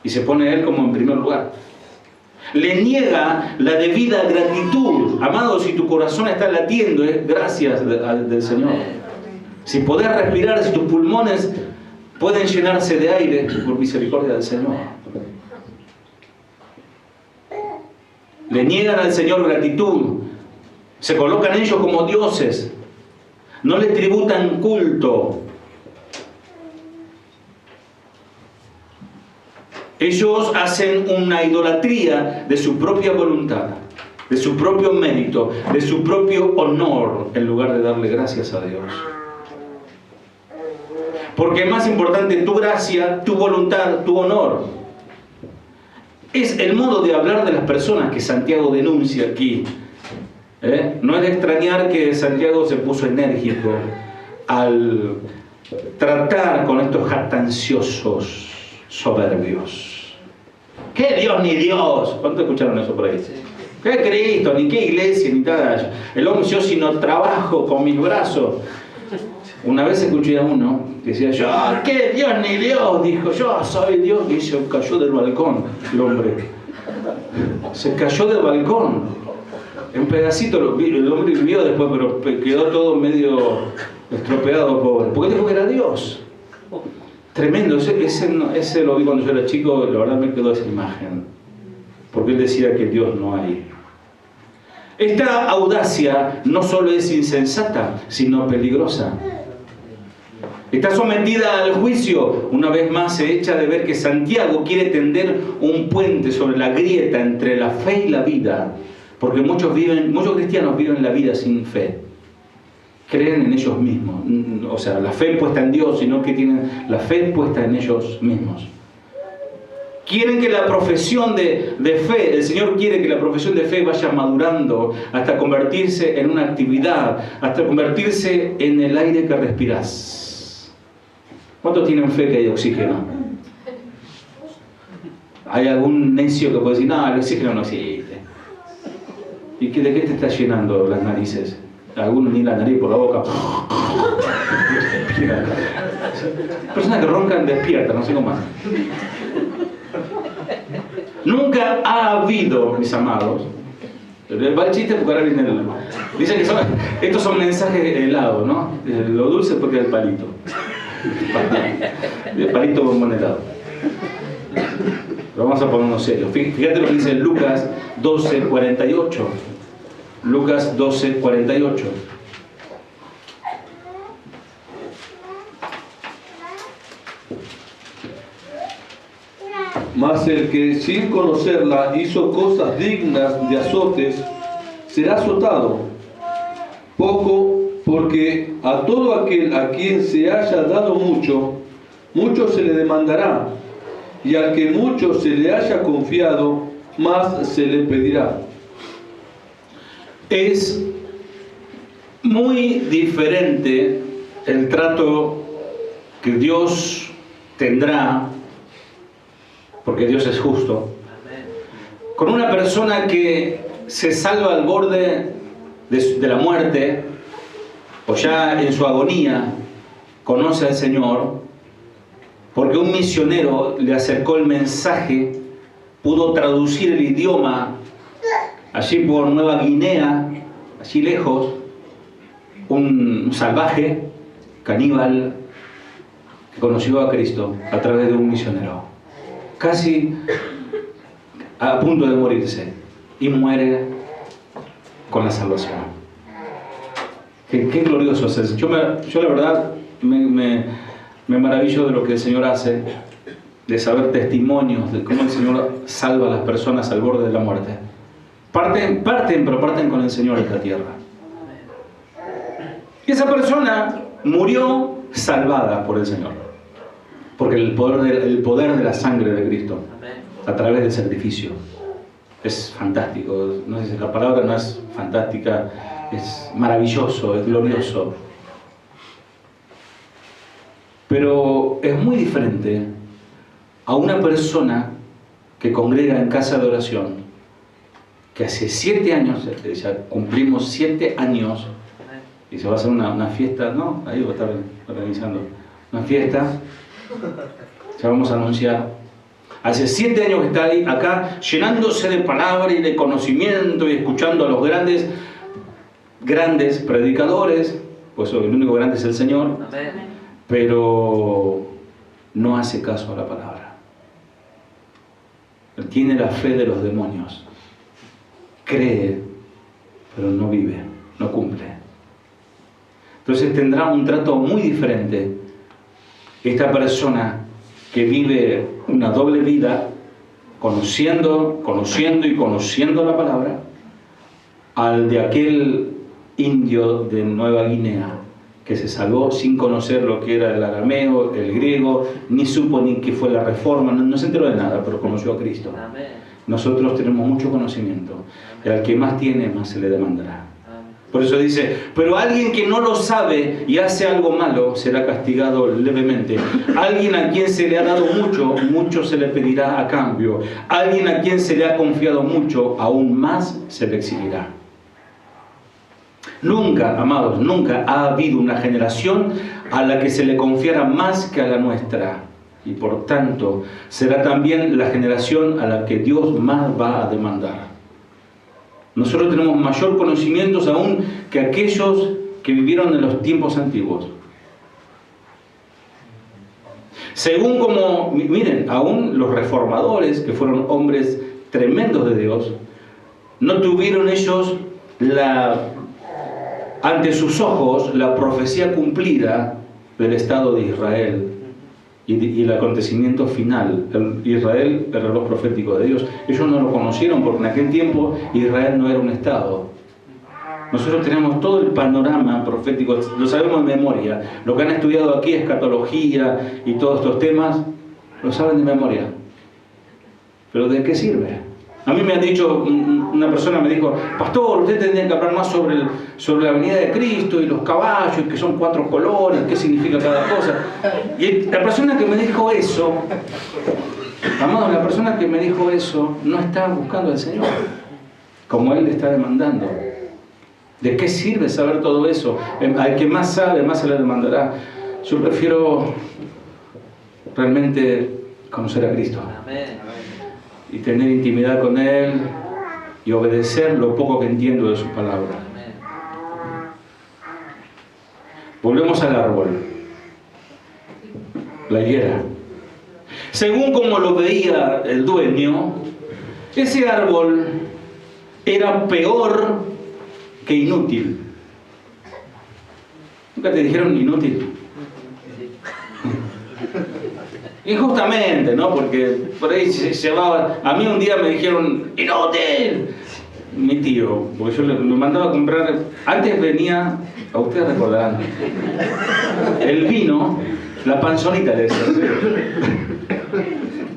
y se pone a Él como en primer lugar. Le niega la debida gratitud. Amado, si tu corazón está latiendo, es gracias del Señor. Si podés respirar, si tus pulmones pueden llenarse de aire, por misericordia del Señor. Le niegan al Señor gratitud. Se colocan ellos como dioses. No le tributan culto. Ellos hacen una idolatría de su propia voluntad, de su propio mérito, de su propio honor, en lugar de darle gracias a Dios. Porque es más importante tu gracia, tu voluntad, tu honor. Es el modo de hablar de las personas que Santiago denuncia aquí. No es de extrañar que Santiago se puso enérgico al tratar con estos jactanciosos soberbios. ¿Qué Dios ni Dios? ¿Cuántos escucharon eso por ahí? ¿Qué Cristo? Ni qué iglesia, ni nada. El hombre, yo si no trabajo con mis brazos. Una vez escuché a uno que decía, yo, ¿qué Dios ni Dios? Dijo, yo soy Dios. Y se cayó del balcón el hombre. Se cayó del balcón. Un pedacito, el hombre vivió después, pero quedó todo medio estropeado, pobre. Porque dijo que era Dios. Tremendo. Ese lo vi cuando yo era chico, la verdad me quedó esa imagen. Porque él decía que Dios no hay. Esta audacia no solo es insensata, sino peligrosa. Está sometida al juicio. Una vez más se echa de ver que Santiago quiere tender un puente sobre la grieta entre la fe y la vida. Porque muchos cristianos viven la vida sin fe. Creen en ellos mismos. O sea, la fe puesta en Dios, sino que tienen la fe puesta en ellos mismos. Quieren que la profesión de fe, el Señor quiere que la profesión de fe vaya madurando hasta convertirse en una actividad, hasta convertirse en el aire que respiras. ¿Cuántos tienen fe que hay oxígeno? ¿Hay algún necio que puede decir, no, el oxígeno no existe? ¿Y de qué te está llenando las narices? Algunos ni la nariz por la boca. Personas que roncan despiertas, no sé cómo más. Nunca ha habido, mis amados, va el chiste porque ahora viene el... Dicen que estos son mensajes helados, ¿no? Lo dulce porque es el palito. El palito bombón helado. Pero vamos a ponernos serios. Fíjate lo que dice Lucas 12:48. Lucas 12:48. Mas el que sin conocerla hizo cosas dignas de azotes, será azotado. Poco, porque a todo aquel a quien se haya dado mucho, mucho se le demandará, y al que mucho se le haya confiado, más se le pedirá. Es muy diferente el trato que Dios tendrá, porque Dios es justo, con una persona que se salva al borde de la muerte, o ya en su agonía conoce al Señor, porque un misionero le acercó el mensaje, pudo traducir el idioma allí por Nueva Guinea, allí lejos, un salvaje, caníbal, que conoció a Cristo a través de un misionero, casi a punto de morirse, y muere con la salvación. Qué glorioso es eso. Yo la verdad me maravillo de lo que el Señor hace, de saber testimonios de cómo el Señor salva a las personas al borde de la muerte. Parten, pero parten con el Señor de esta tierra. Y esa persona murió salvada por el Señor. Porque el poder de la sangre de Cristo, a través del sacrificio, es fantástico. No sé si la palabra no es fantástica, es maravilloso, es glorioso. Pero es muy diferente a una persona que congrega en casa de oración, que hace 7 años, ya cumplimos 7 años, y se va a hacer una fiesta, ¿no? Ahí va a estar organizando una fiesta, ya vamos a anunciar. Hace 7 años que está ahí, acá, llenándose de palabra y de conocimiento y escuchando a los grandes predicadores, pues el único grande es el Señor, pero no hace caso a la palabra. Él tiene la fe de los demonios, cree, pero no vive. no cumple. Entonces tendrá un trato muy diferente esta persona que vive una doble vida, conociendo la palabra, al de aquel indio de Nueva Guinea que se salvó sin conocer lo que era el arameo, el griego, ni supo ni qué fue la reforma, no se enteró de nada, pero conoció a Cristo. Amén. Nosotros tenemos mucho conocimiento, y al que más tiene, más se le demandará. Por eso dice, pero alguien que no lo sabe y hace algo malo será castigado levemente. Alguien a quien se le ha dado mucho, mucho se le pedirá a cambio. Alguien a quien se le ha confiado mucho, aún más se le exigirá. Nunca, amados, nunca ha habido una generación a la que se le confiara más que a la nuestra. Y por tanto, será también la generación a la que Dios más va a demandar. Nosotros tenemos mayor conocimientos aún que aquellos que vivieron en los tiempos antiguos. Según como, miren, aún los reformadores, que fueron hombres tremendos de Dios, no tuvieron ellos ante sus ojos la profecía cumplida del Estado de Israel y el acontecimiento final, Israel, el reloj profético de Dios. Ellos no lo conocieron porque en aquel tiempo Israel no era un Estado. Nosotros tenemos todo el panorama profético, lo sabemos de memoria. Lo que han estudiado aquí, escatología y todos estos temas, lo saben de memoria. ¿Pero de qué sirve? A mí me han dicho, una persona me dijo, pastor, usted tendría que hablar más sobre la venida de Cristo y los caballos, que son 4 colores, qué significa cada cosa. Y la persona que me dijo eso, amados, la persona que me dijo eso no está buscando al Señor, como Él le está demandando. ¿De qué sirve saber todo eso? Al que más sabe, más se le demandará. Yo prefiero realmente conocer a Cristo. Amén. Y tener intimidad con Él y obedecer lo poco que entiendo de su palabra. Volvemos al árbol, la higuera. Según como lo veía el dueño, ese árbol era peor que inútil. ¿Nunca te dijeron inútil? Injustamente, ¿no? Porque por ahí se llevaba... A mí un día me dijeron ¡inútil! Mi tío, porque yo lo mandaba a comprar... Antes venía, a ustedes recordarán, el vino, la panzonita de esas,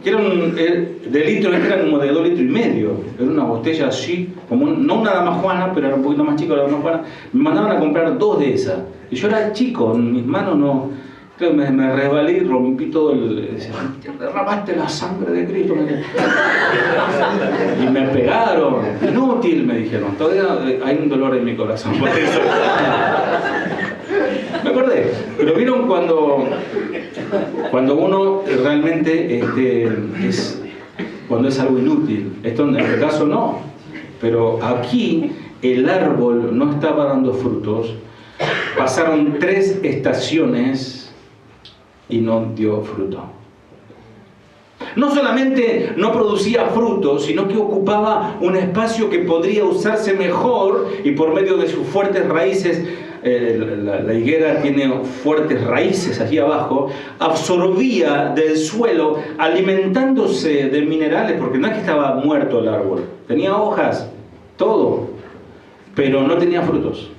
que era de litro, era como de 2,5 litros. Era una botella así, como no una dama juana, pero era un poquito más chico la dama juana. Me mandaban a comprar 2 de esas. Y yo era chico, en mis manos no... Me resbalé y rompí todo derramaste la sangre de Cristo. Y me pegaron. Inútil, me dijeron. Todavía hay un dolor en mi corazón por eso. Me acordé. Pero vieron cuando uno realmente cuando es algo inútil. Esto en este caso no. Pero aquí el árbol no estaba dando frutos. Pasaron 3 estaciones y no dio fruto. No solamente no producía frutos, sino que ocupaba un espacio que podría usarse mejor, y por medio de sus fuertes raíces, la higuera tiene fuertes raíces allí abajo, absorbía del suelo, alimentándose de minerales, porque no es que estaba muerto el árbol, tenía hojas, todo, pero no tenía frutos.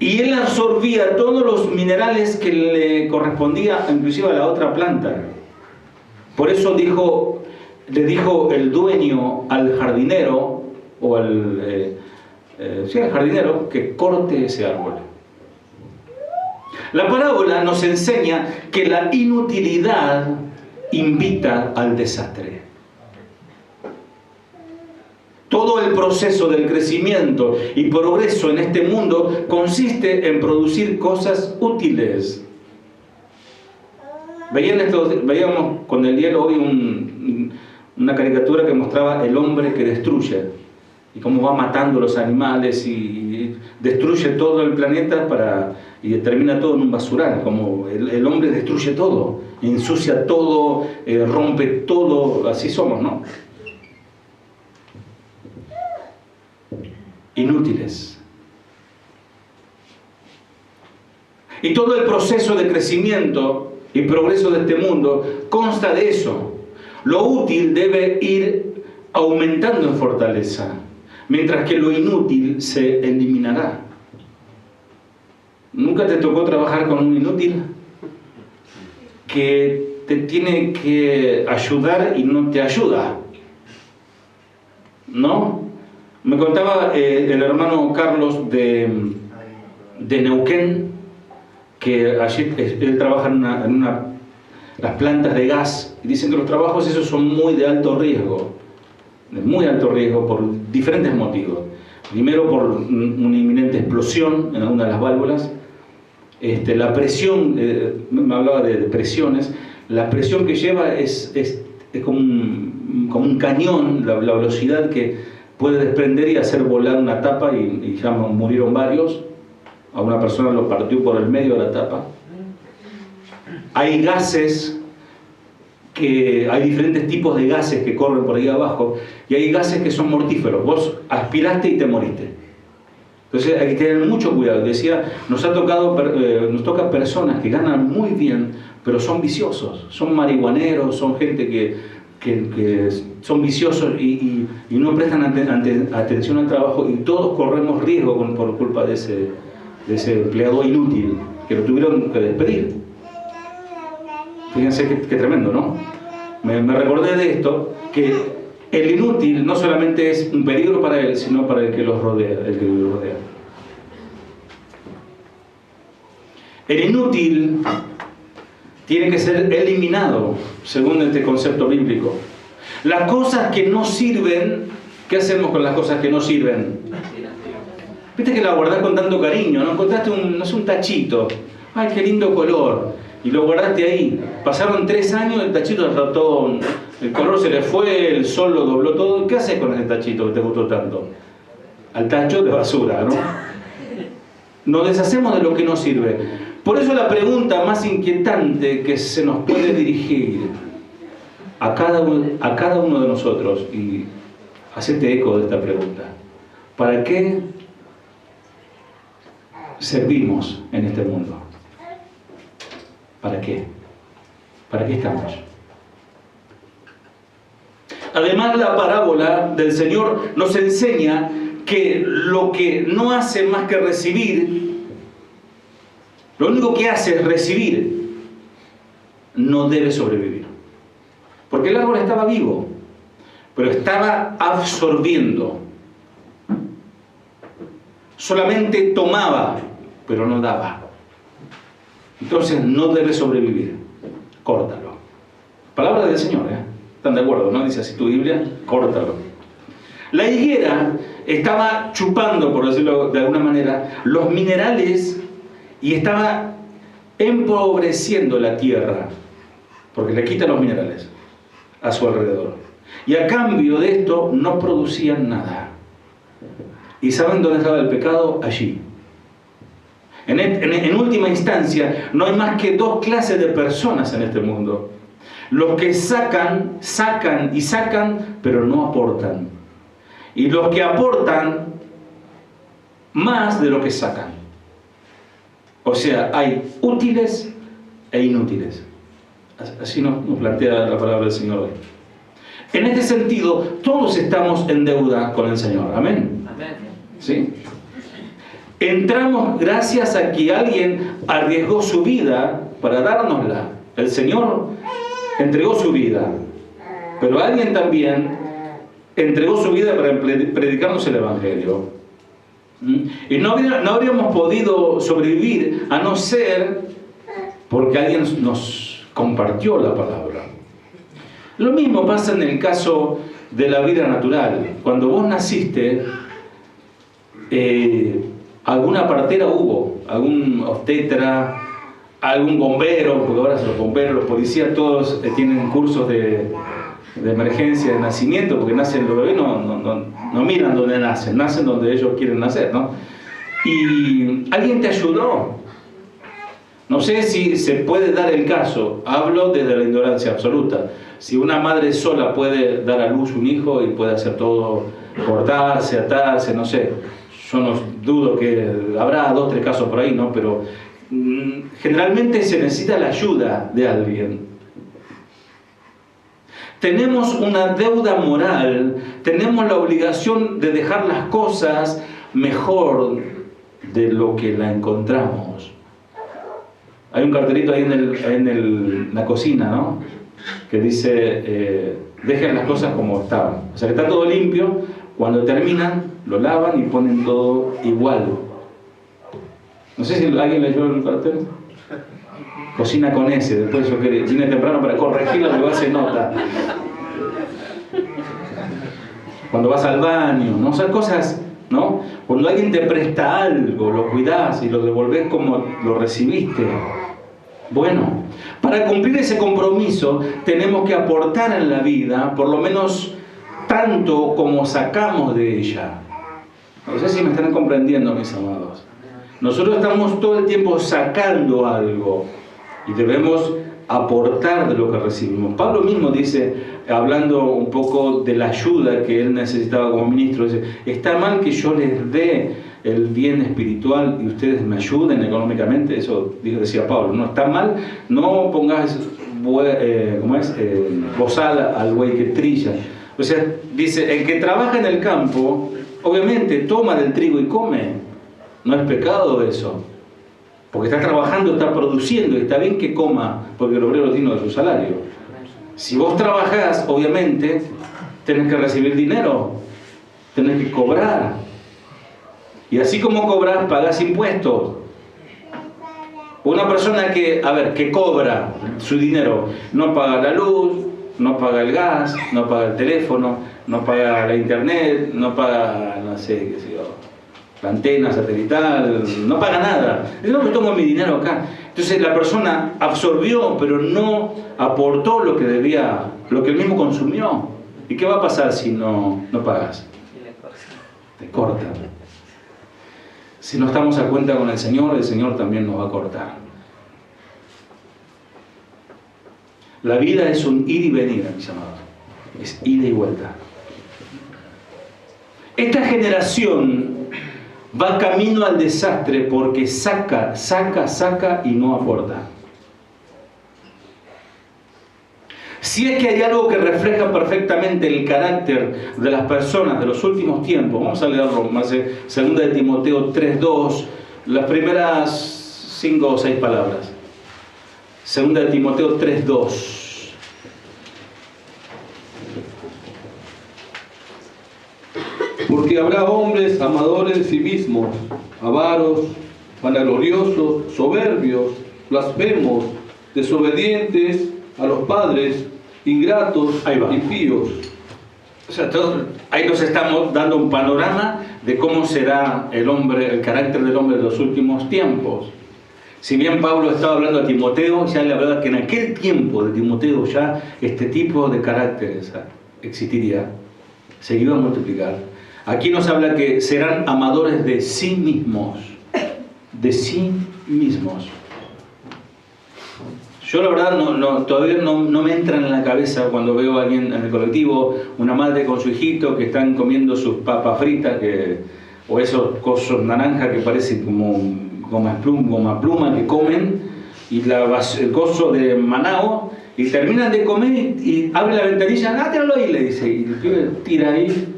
Y él absorbía todos los minerales que le correspondía inclusive a la otra planta. Por eso le dijo el dueño al jardinero, o al jardinero, que corte ese árbol. La parábola nos enseña que la inutilidad invita al desastre. Todo el proceso del crecimiento y progreso en este mundo consiste en producir cosas útiles. Veíamos con el hielo hoy una caricatura que mostraba el hombre que destruye y cómo va matando los animales y destruye todo el planeta y termina todo en un basural. Como el hombre destruye todo, ensucia todo, rompe todo. Así somos, ¿no? inútiles. Y todo el proceso de crecimiento y progreso de este mundo consta de eso. Lo útil debe ir aumentando en fortaleza, mientras que lo inútil se eliminará. ¿Nunca te tocó trabajar con un inútil que te tiene que ayudar y no te ayuda? ¿No? Me contaba el hermano Carlos de Neuquén, que allí él trabaja en las plantas de gas, y dicen que los trabajos esos son muy de alto riesgo por diferentes motivos. Primero, por una inminente explosión en alguna de las válvulas. La presión, me hablaba de presiones, la presión que lleva es como un cañón, la velocidad que puede desprender y hacer volar una tapa, y ya murieron varios. A una persona lo partió por el medio de la tapa. Hay gases, hay diferentes tipos de gases que corren por ahí abajo, y hay gases que son mortíferos. Vos aspiraste y te moriste. Entonces hay que tener mucho cuidado. Decía, nos toca personas que ganan muy bien, pero son viciosos, son marihuaneros, son gente que son viciosos y no prestan atención al trabajo, y todos corremos riesgo por culpa de ese empleado inútil que lo tuvieron que despedir. Fíjense qué tremendo, ¿no? Me recordé de esto, que el inútil no solamente es un peligro para él, sino para el que lo rodea. El inútil tiene que ser eliminado, según este concepto bíblico. Las cosas que no sirven, ¿qué hacemos con las cosas que no sirven? Viste que la guardás con tanto cariño, ¿no? Encontraste un tachito, ¡ay, qué lindo color! Y lo guardaste ahí. Pasaron 3 años, el tachito trató, el color se le fue, el sol lo dobló todo. ¿Qué haces con ese tachito que te gustó tanto? Al tacho de basura, ¿no? Nos deshacemos de lo que no sirve. Por eso la pregunta más inquietante que se nos puede dirigir a cada uno de nosotros, y hacete eco de esta pregunta: ¿para qué servimos en este mundo? ¿Para qué? ¿Para qué estamos? Además, la parábola del Señor nos enseña que lo que no hace más que recibir, lo único que hace es recibir, no debe sobrevivir. Porque el árbol estaba vivo, pero estaba absorbiendo. Solamente tomaba, pero no daba. Entonces no debe sobrevivir. Córtalo. Palabra del Señor, ¿eh? ¿Están de acuerdo, no? Dice así tu Biblia, córtalo. La higuera estaba chupando, por decirlo de alguna manera, los minerales, y estaba empobreciendo la tierra, porque le quita los minerales a su alrededor. Y a cambio de esto no producían nada. ¿Y saben dónde estaba el pecado? Allí. En última instancia, no hay más que 2 clases de personas en este mundo. Los que sacan, pero no aportan. Y los que aportan más de lo que sacan. O sea, hay útiles e inútiles. Así nos plantea la palabra del Señor hoy. En este sentido, todos estamos en deuda con el Señor. Amén. Amén. ¿Sí? Entramos gracias a que alguien arriesgó su vida para dárnosla. El Señor entregó su vida, pero alguien también entregó su vida para predicarnos el Evangelio. Y no habríamos podido sobrevivir a no ser porque alguien nos compartió la palabra. Lo mismo pasa en el caso de la vida natural. Cuando vos naciste, alguna partera hubo, algún obstetra, algún bombero, porque ahora los bomberos, los policías, todos tienen cursos de emergencia de nacimiento, porque nacen los bebés, no miran dónde nacen donde ellos quieren nacer, ¿no? Y alguien te ayudó. No sé si se puede dar el caso, hablo desde la ignorancia absoluta. Si una madre sola puede dar a luz un hijo y puede hacer todo, cortarse, atarse, no sé. Yo no dudo que habrá 2 o 3 casos por ahí, ¿no? Pero generalmente se necesita la ayuda de alguien. Tenemos una deuda moral, tenemos la obligación de dejar las cosas mejor de lo que la encontramos. Hay un cartelito ahí en la cocina, ¿no? Que dice, dejen las cosas como estaban. O sea que está todo limpio, cuando terminan, lo lavan y ponen todo igual. No sé si alguien leyó el cartel. Cocina con S, después yo que vine temprano para corregirlo, me hace nota. Cuando vas al baño, ¿no? Son cosas, ¿no? Cuando alguien te presta algo, lo cuidás y lo devolvés como lo recibiste. Bueno, para cumplir ese compromiso tenemos que aportar en la vida, por lo menos tanto como sacamos de ella. No sé si me están comprendiendo, mis amados. Nosotros estamos todo el tiempo sacando algo y debemos aportar de lo que recibimos. Pablo mismo dice, hablando un poco de la ayuda que él necesitaba como ministro, dice, está mal que yo les dé el bien espiritual y ustedes me ayuden económicamente. Eso decía Pablo, no está mal, no pongas bozal al buey que trilla. O sea, dice, el que trabaja en el campo, obviamente toma del trigo y come. No es pecado eso. Porque está trabajando, está produciendo, y está bien que coma, porque el obrero tiene de su salario. Si vos trabajás, obviamente, tenés que recibir dinero, tenés que cobrar. Y así como cobrás, pagás impuestos. Una persona que cobra su dinero, no paga la luz, no paga el gas, no paga el teléfono, no paga la internet, no paga, no sé, qué sé yo, la antena satelital, no paga nada. Dice, no, me tomo mi dinero acá. Entonces la persona absorbió, pero no aportó lo que debía, lo que él mismo consumió. ¿Y qué va a pasar si no pagas? Te cortan. Si no estamos a cuenta con el Señor también nos va a cortar. La vida es un ir y venir, mis amados. Es ida y vuelta. Esta generación va camino al desastre porque saca y no aporta. Si es que hay algo que refleja perfectamente el carácter de las personas de los últimos tiempos, vamos a leerlo más, 2 de Timoteo 3:2, las primeras 5 o 6 palabras. 2 de Timoteo 3:2. Porque habrá hombres amadores de sí mismos, avaros, vanagloriosos, soberbios, blasfemos, desobedientes a los padres, ingratos, impíos. O sea, ahí nos estamos dando un panorama de cómo será el carácter del hombre de los últimos tiempos. Si bien Pablo estaba hablando a Timoteo, ya le hablaba que en aquel tiempo de Timoteo ya este tipo de caracteres existiría, se iba a multiplicar. Aquí nos habla que serán amadores de sí mismos. De sí mismos. Yo la verdad todavía no me entra en la cabeza cuando veo a alguien en el colectivo, una madre con su hijito que están comiendo sus papas fritas, o esos cosos naranja que parecen como goma pluma que comen, y el coso de Manao, y terminan de comer y abre la ventanilla, tíralo ahí, le dice, y el pibe tira ahí,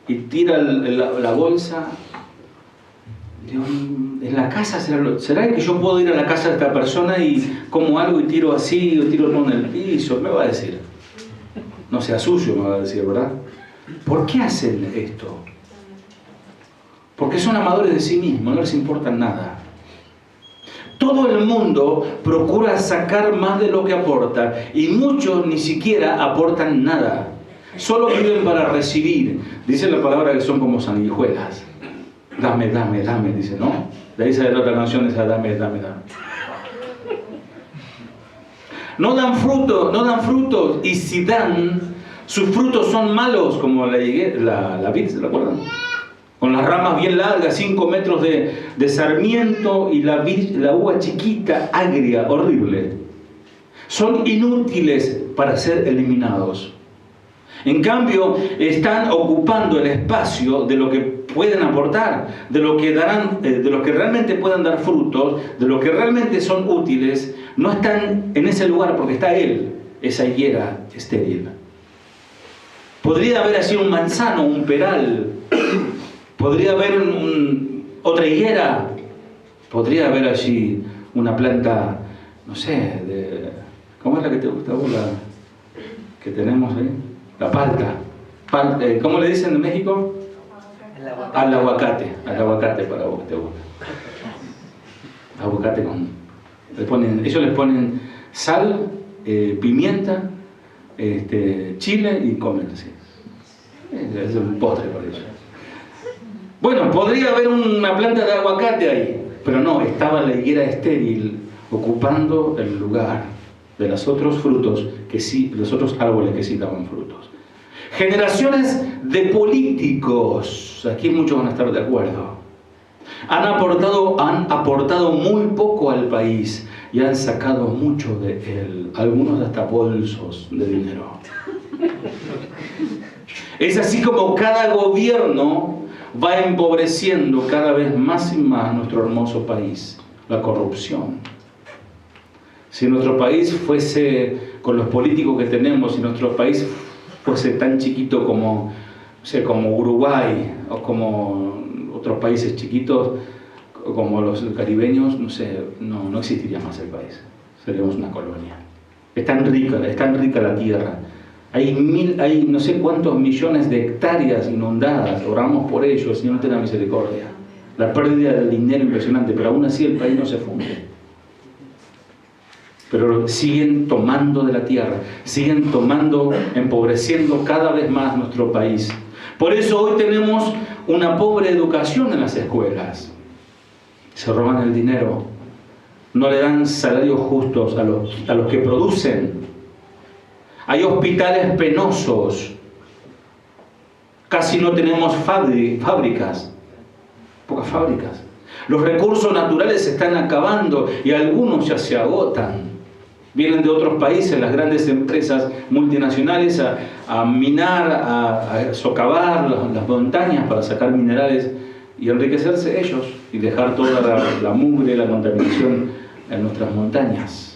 y tira la bolsa. Digo, en la casa, ¿será que yo puedo ir a la casa de esta persona y como algo y tiro así, o tiro en el piso? Me va a decir. No sea suyo, me va a decir, ¿verdad? ¿Por qué hacen esto? Porque son amadores de sí mismos, no les importa nada. Todo el mundo procura sacar más de lo que aporta y muchos ni siquiera aportan nada. Solo viven para recibir. Dice la palabra que son como sanguijuelas. Dame, dice, ¿no? De ahí sale la otra canción, esa dame. No dan frutos, y si dan, sus frutos son malos, como la vid, ¿se la acuerdan? Con las ramas bien largas, 5 metros de sarmiento, y la uva chiquita, agria, horrible. Son inútiles para ser eliminados. En cambio, están ocupando el espacio de lo que pueden aportar, de lo que darán, de lo que realmente pueden dar frutos, de lo que realmente son útiles. No están en ese lugar porque está él, esa higuera estéril. Podría haber así un manzano, un peral, podría haber otra higuera, podría haber allí una planta, no sé, ¿cómo es la que te gusta vos? La que tenemos ahí. La palta. ¿Cómo le dicen en México? Al aguacate. Al aguacate para vos que te gusta. Aguacate con... ellos les ponen sal, pimienta, chile y comen así. Es un postre para ellos. Bueno, podría haber una planta de aguacate ahí, pero no, estaba la higuera estéril ocupando el lugar de los otros frutos que sí, los otros árboles que sí daban frutos. Generaciones de políticos, aquí muchos van a estar de acuerdo, han aportado muy poco al país y han sacado mucho de él, algunos hasta bolsos de dinero. Es así como cada gobierno va empobreciendo cada vez más y más nuestro hermoso país, la corrupción. Si nuestro país fuese, con los políticos que tenemos, si nuestro país fuese tan chiquito como, no sé, como Uruguay o como otros países chiquitos, como los caribeños, no sé, no existiría más el país. Seríamos una colonia. Es tan rica la tierra. Hay no sé cuántos millones de hectáreas inundadas. Oramos por ello, el Señor tenga misericordia. La pérdida del dinero impresionante, pero aún así el país no se funde. Pero siguen tomando de la tierra, siguen tomando, empobreciendo cada vez más nuestro país. Por eso hoy tenemos una pobre educación en las escuelas. Se roban el dinero, no le dan salarios justos a los que producen. Hay hospitales penosos, casi no tenemos fábricas, pocas fábricas. Los recursos naturales se están acabando y algunos ya se agotan. Vienen de otros países las grandes empresas multinacionales a minar, a socavar las montañas para sacar minerales y enriquecerse ellos y dejar toda la mugre, la contaminación en nuestras montañas.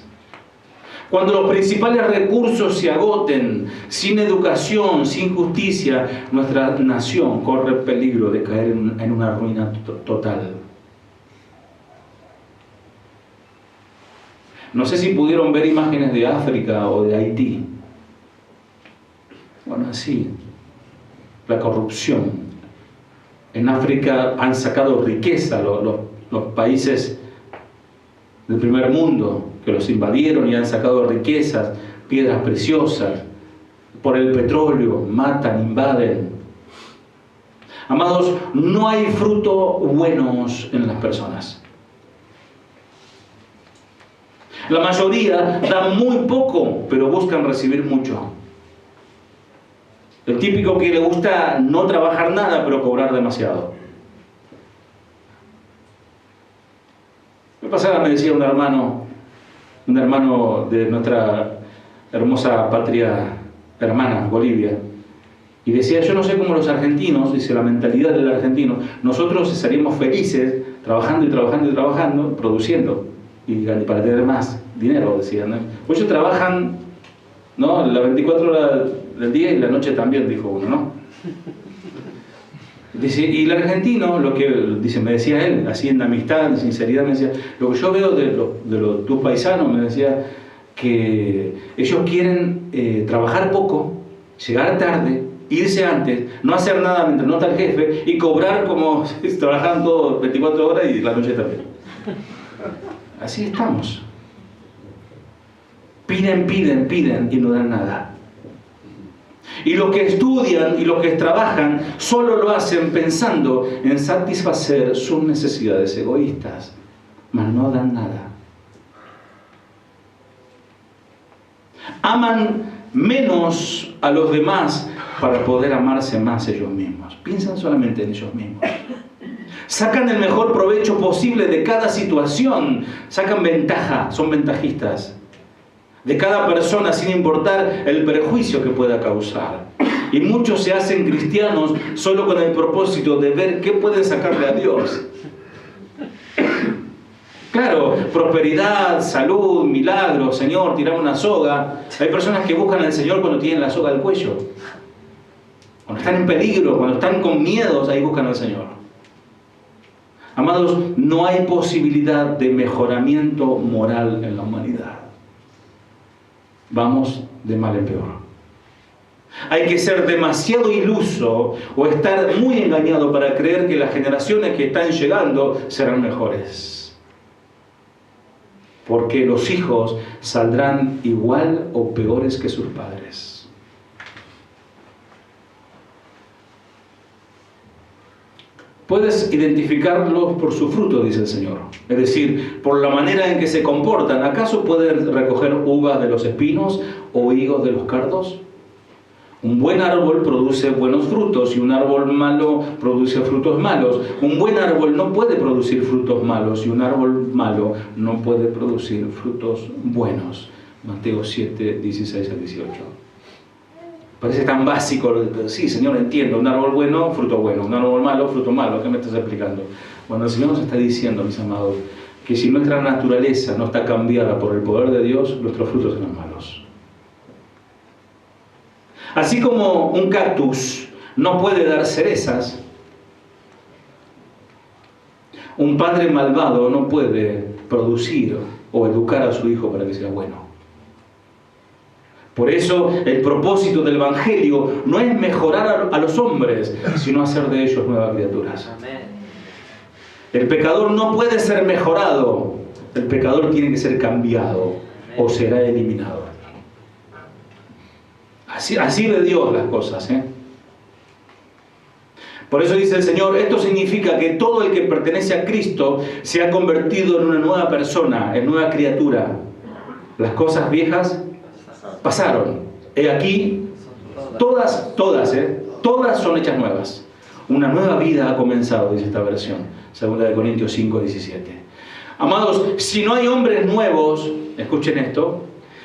Cuando los principales recursos se agoten, sin educación, sin justicia, nuestra nación corre peligro de caer en una ruina total. No sé si pudieron ver imágenes de África o de Haití. Bueno, así, la corrupción. En África han sacado riqueza los países del primer mundo, que los invadieron y han sacado riquezas, piedras preciosas, por el petróleo, matan, invaden. Amados, no hay frutos buenos en las personas. La mayoría dan muy poco, pero buscan recibir mucho. El típico que le gusta no trabajar nada, pero cobrar demasiado. Me pasaba, me decía un hermano de nuestra hermosa patria hermana, Bolivia, y decía, yo no sé cómo los argentinos, dice la mentalidad del argentino, nosotros estaríamos felices trabajando y trabajando y trabajando, produciendo, y para tener más dinero, decían, ¿no? Pues ellos trabajan, ¿no?, las 24 horas del día y la noche también, dijo uno, ¿no? Dice, y el argentino, lo que dice, me decía él, así en amistad, en sinceridad, me decía, lo que yo veo de tus paisanos, me decía, que ellos quieren trabajar poco, llegar tarde, irse antes, no hacer nada mientras no está el jefe y cobrar como si trabajaban todos 24 horas y la noche también. Así estamos. Piden y no dan nada. Y los que estudian y los que trabajan solo lo hacen pensando en satisfacer sus necesidades egoístas, mas no dan nada. Aman menos a los demás para poder amarse más ellos mismos. Piensan solamente en ellos mismos. Sacan el mejor provecho posible de cada situación. Sacan ventaja, son ventajistas de cada persona sin importar el perjuicio que pueda causar. Y muchos se hacen cristianos solo con el propósito de ver qué pueden sacarle a Dios. Claro, prosperidad, salud, milagros, Señor, tirame una soga. Hay personas que buscan al Señor cuando tienen la soga al cuello. Cuando están en peligro, cuando están con miedos, ahí buscan al Señor. Amados, no hay posibilidad de mejoramiento moral en la humanidad. Vamos de mal en peor. Hay que ser demasiado iluso o estar muy engañado para creer que las generaciones que están llegando serán mejores. Porque los hijos saldrán igual o peores que sus padres. Puedes identificarlos por su fruto, dice el Señor. Es decir, por la manera en que se comportan. ¿Acaso pueden recoger uvas de los espinos o higos de los cardos? Un buen árbol produce buenos frutos y un árbol malo produce frutos malos. Un buen árbol no puede producir frutos malos y un árbol malo no puede producir frutos buenos. Mateo 7, 16 al 18. Parece tan básico. Sí, Señor, entiendo. Un árbol bueno, fruto bueno. Un árbol malo, fruto malo. ¿Qué me estás explicando? Bueno, el Señor nos está diciendo, mis amados, que si nuestra naturaleza no está cambiada por el poder de Dios, nuestros frutos serán malos. Así como un cactus no puede dar cerezas, un padre malvado no puede producir o educar a su hijo para que sea bueno. Por eso el propósito del Evangelio no es mejorar a los hombres, sino hacer de ellos nuevas criaturas. El pecador no puede ser mejorado, el pecador tiene que ser cambiado o será eliminado. Así ve Dios las cosas, ¿eh? Por eso dice el Señor, esto significa que todo el que pertenece a Cristo se ha convertido en una nueva persona, en nueva criatura. Las cosas viejas pasaron. He aquí, todas son hechas nuevas. Una nueva vida ha comenzado, dice esta versión, 2 Corintios 5, 17. Amados, si no hay hombres nuevos, escuchen esto,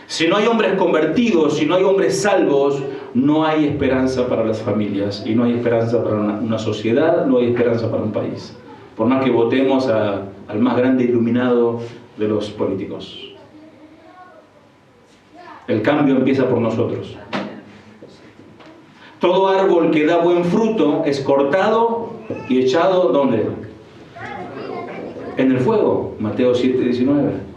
si no hay hombres convertidos, si no hay hombres salvos, no hay esperanza para las familias y no hay esperanza para una sociedad, no hay esperanza para un país. Por más que votemos al más grande iluminado de los políticos. El cambio empieza por nosotros. Todo árbol que da buen fruto es cortado y echado, ¿dónde? En el fuego. Mateo 7, 19.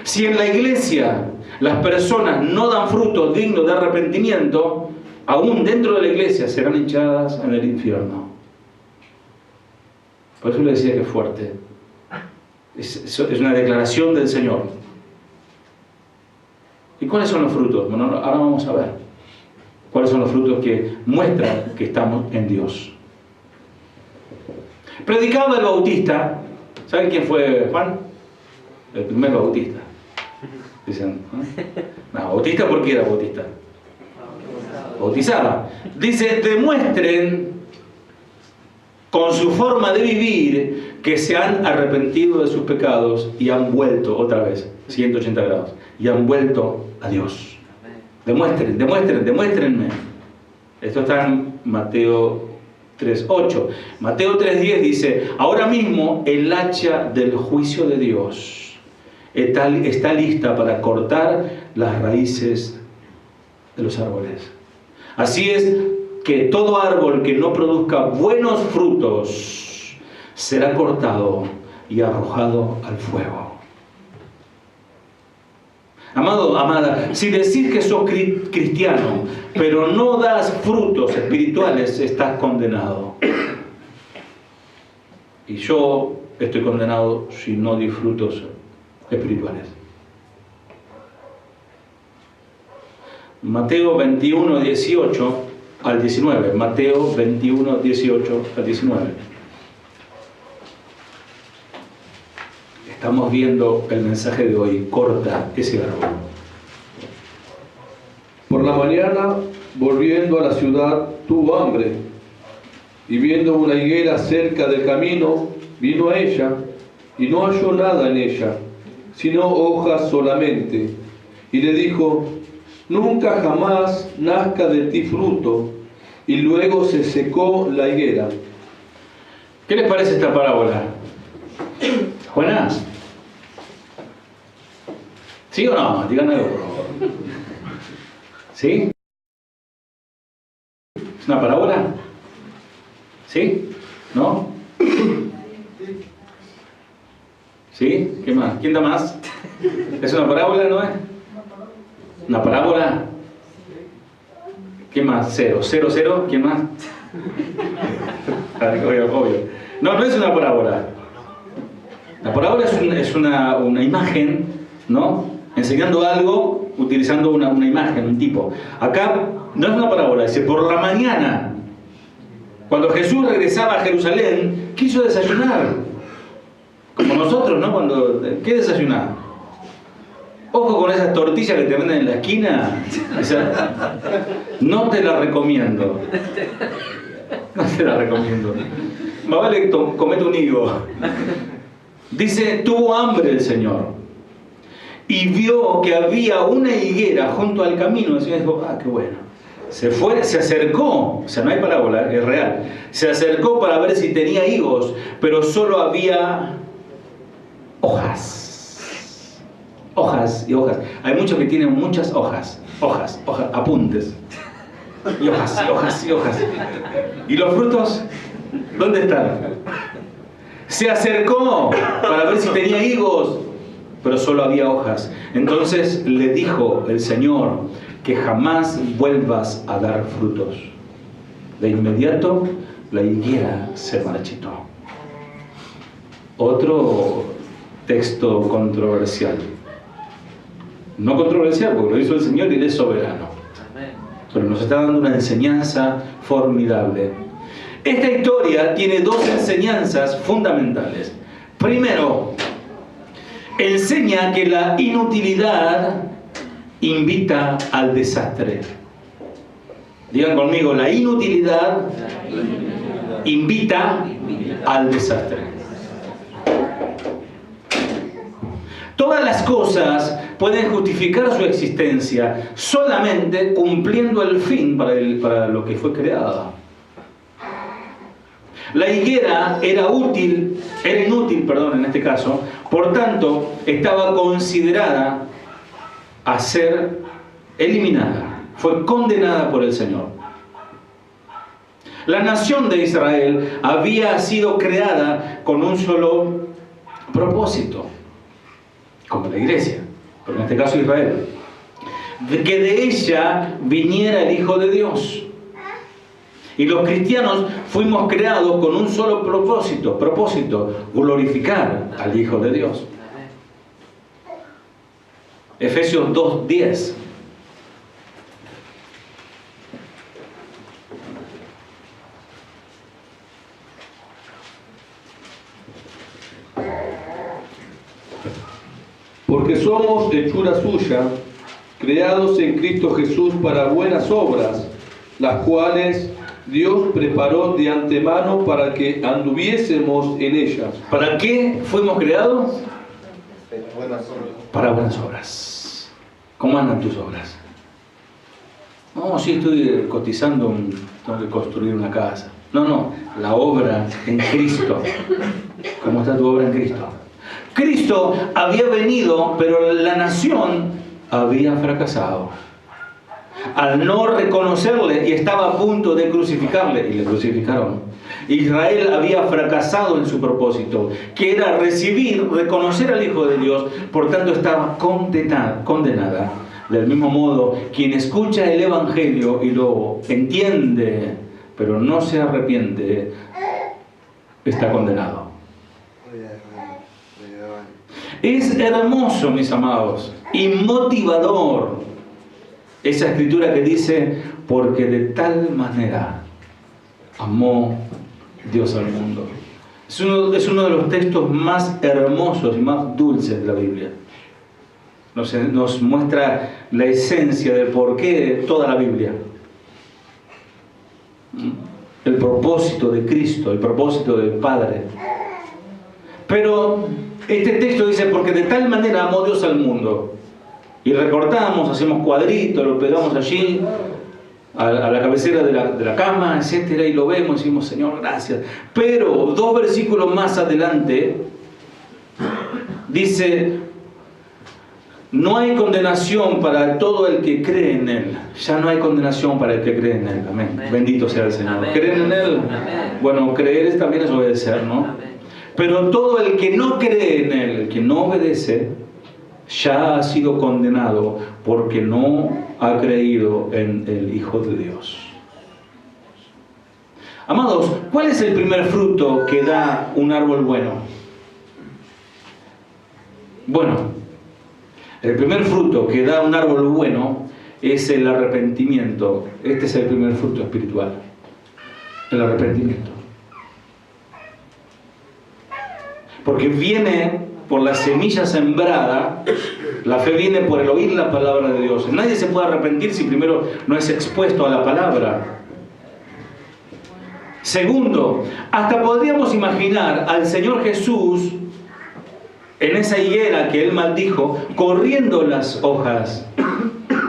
Si en la iglesia las personas no dan fruto digno de arrepentimiento, aún dentro de la iglesia serán echadas en el infierno. Por eso le decía que es fuerte. Es una declaración del Señor. ¿Y cuáles son los frutos? Bueno, ahora vamos a ver. ¿Cuáles son los frutos que muestran que estamos en Dios? Predicaba el Bautista. ¿Saben quién fue Juan? El primer bautista. Dicen, ¿no? Bautista, ¿por qué era bautista? Bautizaba. Dice, demuestren con su forma de vivir que se han arrepentido de sus pecados y han vuelto otra vez, 180 grados, y han vuelto a Dios. Demuéstrenme. Esto está en Mateo 3:8. Mateo 3:10 dice, ahora mismo el hacha del juicio de Dios está lista para cortar las raíces de los árboles. Así es que todo árbol que no produzca buenos frutos será cortado y arrojado al fuego. Amado, amada, si decís que sos cristiano, pero no das frutos espirituales, estás condenado. Y yo estoy condenado si no di frutos espirituales. Mateo 21, 18 al 19. Mateo 21, 18 al 19. Estamos viendo el mensaje de hoy. Corta ese árbol. Por la mañana, volviendo a la ciudad, tuvo hambre. Y viendo una higuera cerca del camino, vino a ella y no halló nada en ella, sino hojas solamente. Y le dijo, nunca jamás nazca de ti fruto. Y luego se secó la higuera. ¿Qué les parece esta parábola? ¿Buena? ¿Sí o no? Digan algo, por favor. ¿Sí? ¿Es una parábola? ¿Sí? ¿No? ¿Sí? ¿Qué más? ¿Quién da más? ¿Es una parábola, no es? ¿Una parábola? ¿Qué más? Cero. ¿Cero, cero? ¿Quién más? Obvio. No, no es una parábola. La parábola es una imagen, ¿no? Enseñando algo utilizando una imagen, un tipo. Acá no es una parábola, dice, por la mañana, cuando Jesús regresaba a Jerusalén, quiso desayunar. Como nosotros, ¿no? ¿Qué desayunar? Ojo con esas tortillas que te venden en la esquina. No te la recomiendo. No te la recomiendo. Más vale comete un higo. Dice, tuvo hambre el Señor. Y vio que había una higuera junto al camino. El Señor dijo, qué bueno. Se fue, se acercó. O sea, no hay parábola, es real. Se acercó para ver si tenía higos, pero solo había hojas. Hojas y hojas. Hay muchos que tienen muchas hojas. Hojas, apuntes. Y hojas, y hojas, y hojas. ¿Y los frutos? ¿Dónde están? Se acercó para ver si tenía higos, pero solo había hojas. Entonces le dijo el Señor que jamás vuelvas a dar frutos. De inmediato la higuera se marchitó. Otro texto controversial. No controversial porque lo hizo el Señor y Él es soberano. Pero nos está dando una enseñanza formidable. Esta historia tiene dos enseñanzas fundamentales. Primero, enseña que la inutilidad invita al desastre. Digan conmigo, la inutilidad invita al desastre. Todas las cosas pueden justificar su existencia solamente cumpliendo el fin para lo que fue creada. La higuera era inútil, en este caso, por tanto, estaba considerada a ser eliminada. Fue condenada por el Señor. La nación de Israel había sido creada con un solo propósito, como la iglesia, pero en este caso Israel, de que de ella viniera el Hijo de Dios. Y los cristianos fuimos creados con un solo propósito, glorificar al Hijo de Dios. Efesios 2:10. Porque somos hechura suya, creados en Cristo Jesús para buenas obras, las cuales Dios preparó de antemano para que anduviésemos en ellas. ¿Para qué fuimos creados? Buenas obras. Para buenas obras. ¿Cómo andan tus obras? No, sí, estoy cotizando, tengo que construir una casa. No, la obra en Cristo. ¿Cómo está tu obra en Cristo? Cristo había venido, pero la nación había fracasado. Al no reconocerle y estaba a punto de crucificarle, y le crucificaron. Israel había fracasado en su propósito, que era reconocer al Hijo de Dios, por tanto estaba condenada. Del mismo modo, quien escucha el Evangelio y lo entiende, pero no se arrepiente, está condenado. Es hermoso, mis amados, y motivador esa escritura que dice, porque de tal manera amó Dios al mundo. Es uno de los textos más hermosos y más dulces de la Biblia. Nos muestra la esencia del porqué de toda la Biblia. El propósito de Cristo, el propósito del Padre. Pero este texto dice, porque de tal manera amó Dios al mundo. Y recortamos, hacemos cuadritos, lo pegamos allí, a la cabecera de la cama, etcétera, y lo vemos y decimos, Señor, gracias. Pero 2 versículos más adelante, dice, no hay condenación para todo el que cree en Él. Ya no hay condenación para el que cree en Él. Amén. Amén. Bendito sea el Señor. Amén. ¿Creen en Él? Amén. Bueno, creer también es obedecer, ¿no? Amén. Pero todo el que no cree en Él, el que no obedece, ya ha sido condenado porque no ha creído en el Hijo de Dios. Amados, ¿cuál es el primer fruto que da un árbol bueno? Bueno, el primer fruto que da un árbol bueno es el arrepentimiento. Este es el primer fruto espiritual, el arrepentimiento. Porque viene por la semilla sembrada, la fe viene por el oír la palabra de Dios. Nadie se puede arrepentir si primero no es expuesto a la palabra. Segundo, hasta podríamos imaginar al Señor Jesús en esa higuera que Él maldijo, corriendo las hojas,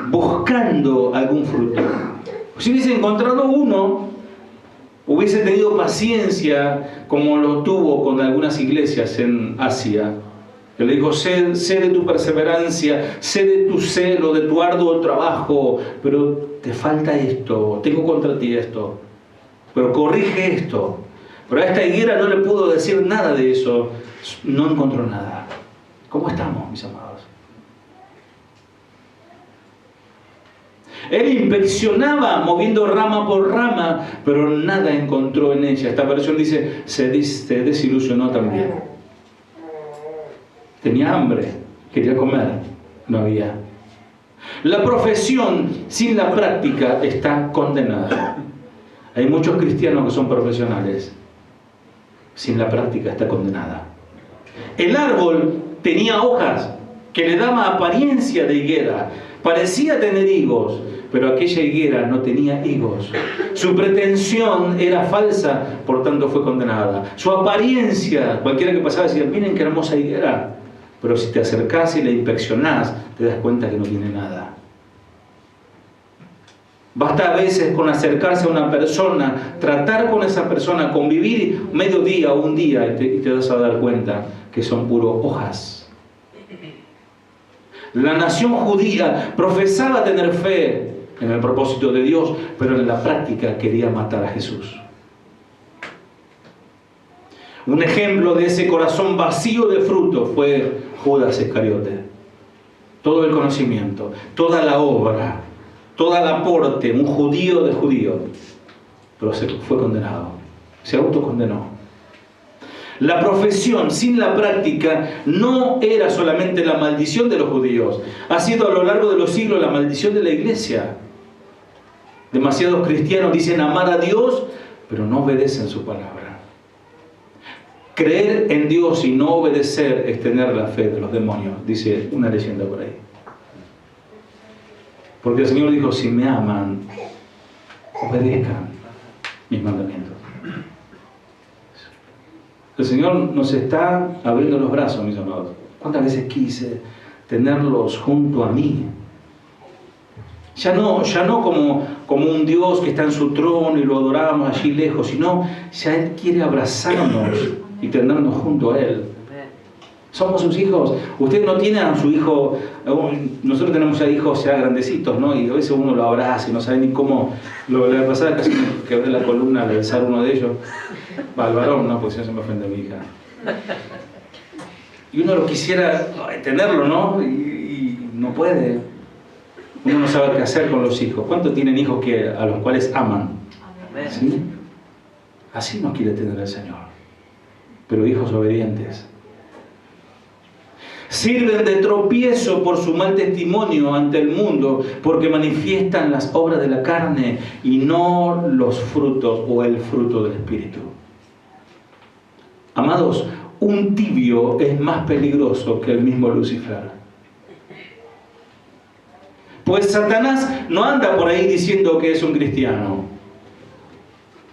buscando algún fruto. Si hubiese encontrado uno, hubiese tenido paciencia como lo tuvo con algunas iglesias en Asia. Él le dijo, sé de tu perseverancia, sé de tu celo, de tu arduo trabajo, pero te falta esto, tengo contra ti esto, pero corrige esto. Pero a esta higuera no le pudo decir nada de eso, no encontró nada. ¿Cómo estamos, mis amados? Él inspeccionaba moviendo rama por rama, pero nada encontró en ella. Esta versión dice, se desilusionó también. Tenía hambre, quería comer, no había. La profesión sin la práctica está condenada. Hay muchos cristianos que son profesionales. Sin la práctica está condenada. El árbol tenía hojas que le daban apariencia de higuera. Parecía tener higos, pero aquella higuera no tenía higos. Su pretensión era falsa, por tanto fue condenada. Su apariencia, cualquiera que pasaba decía, miren qué hermosa higuera. Pero si te acercás y la inspeccionás, te das cuenta que no tiene nada. Basta a veces con acercarse a una persona, tratar con esa persona, convivir medio día o un día y te vas a dar cuenta que son puro hojas. La nación judía profesaba tener fe en el propósito de Dios, pero en la práctica quería matar a Jesús. Un ejemplo de ese corazón vacío de fruto fue Judas Iscariote. Todo el conocimiento, toda la obra, todo el aporte, un judío de judío, pero fue condenado, se autocondenó. La profesión sin la práctica no era solamente la maldición de los judíos, ha sido a lo largo de los siglos la maldición de la iglesia. Demasiados cristianos dicen amar a Dios, pero no obedecen su palabra. Creer en Dios y no obedecer es tener la fe de los demonios, dice una leyenda por ahí. Porque el Señor dijo, si me aman, obedezcan mis mandamientos. El Señor nos está abriendo los brazos, mis amados. ¿Cuántas veces quise tenerlos junto a mí? Ya no como un Dios que está en su trono y lo adoramos allí lejos, sino ya Él quiere abrazarnos y tenernos junto a Él. Somos sus hijos. Ustedes no tienen a su hijo, nosotros tenemos ya hijos ya grandecitos, ¿no? Y a veces uno lo abraza y no sabe ni cómo. La pasada casi me quebré la columna al besar uno de ellos. Va, al varón, ¿no? Porque si no se me ofende mi hija. Y uno lo quisiera tenerlo, ¿no? Y no puede. Uno no sabe qué hacer con los hijos. ¿Cuántos tienen hijos a los cuales aman? ¿Sí? Así nos quiere tener el Señor. Pero hijos obedientes. Sirven de tropiezo por su mal testimonio ante el mundo, porque manifiestan las obras de la carne y no los frutos o el fruto del Espíritu. Amados, un tibio es más peligroso que el mismo Lucifer. Pues Satanás no anda por ahí diciendo que es un cristiano.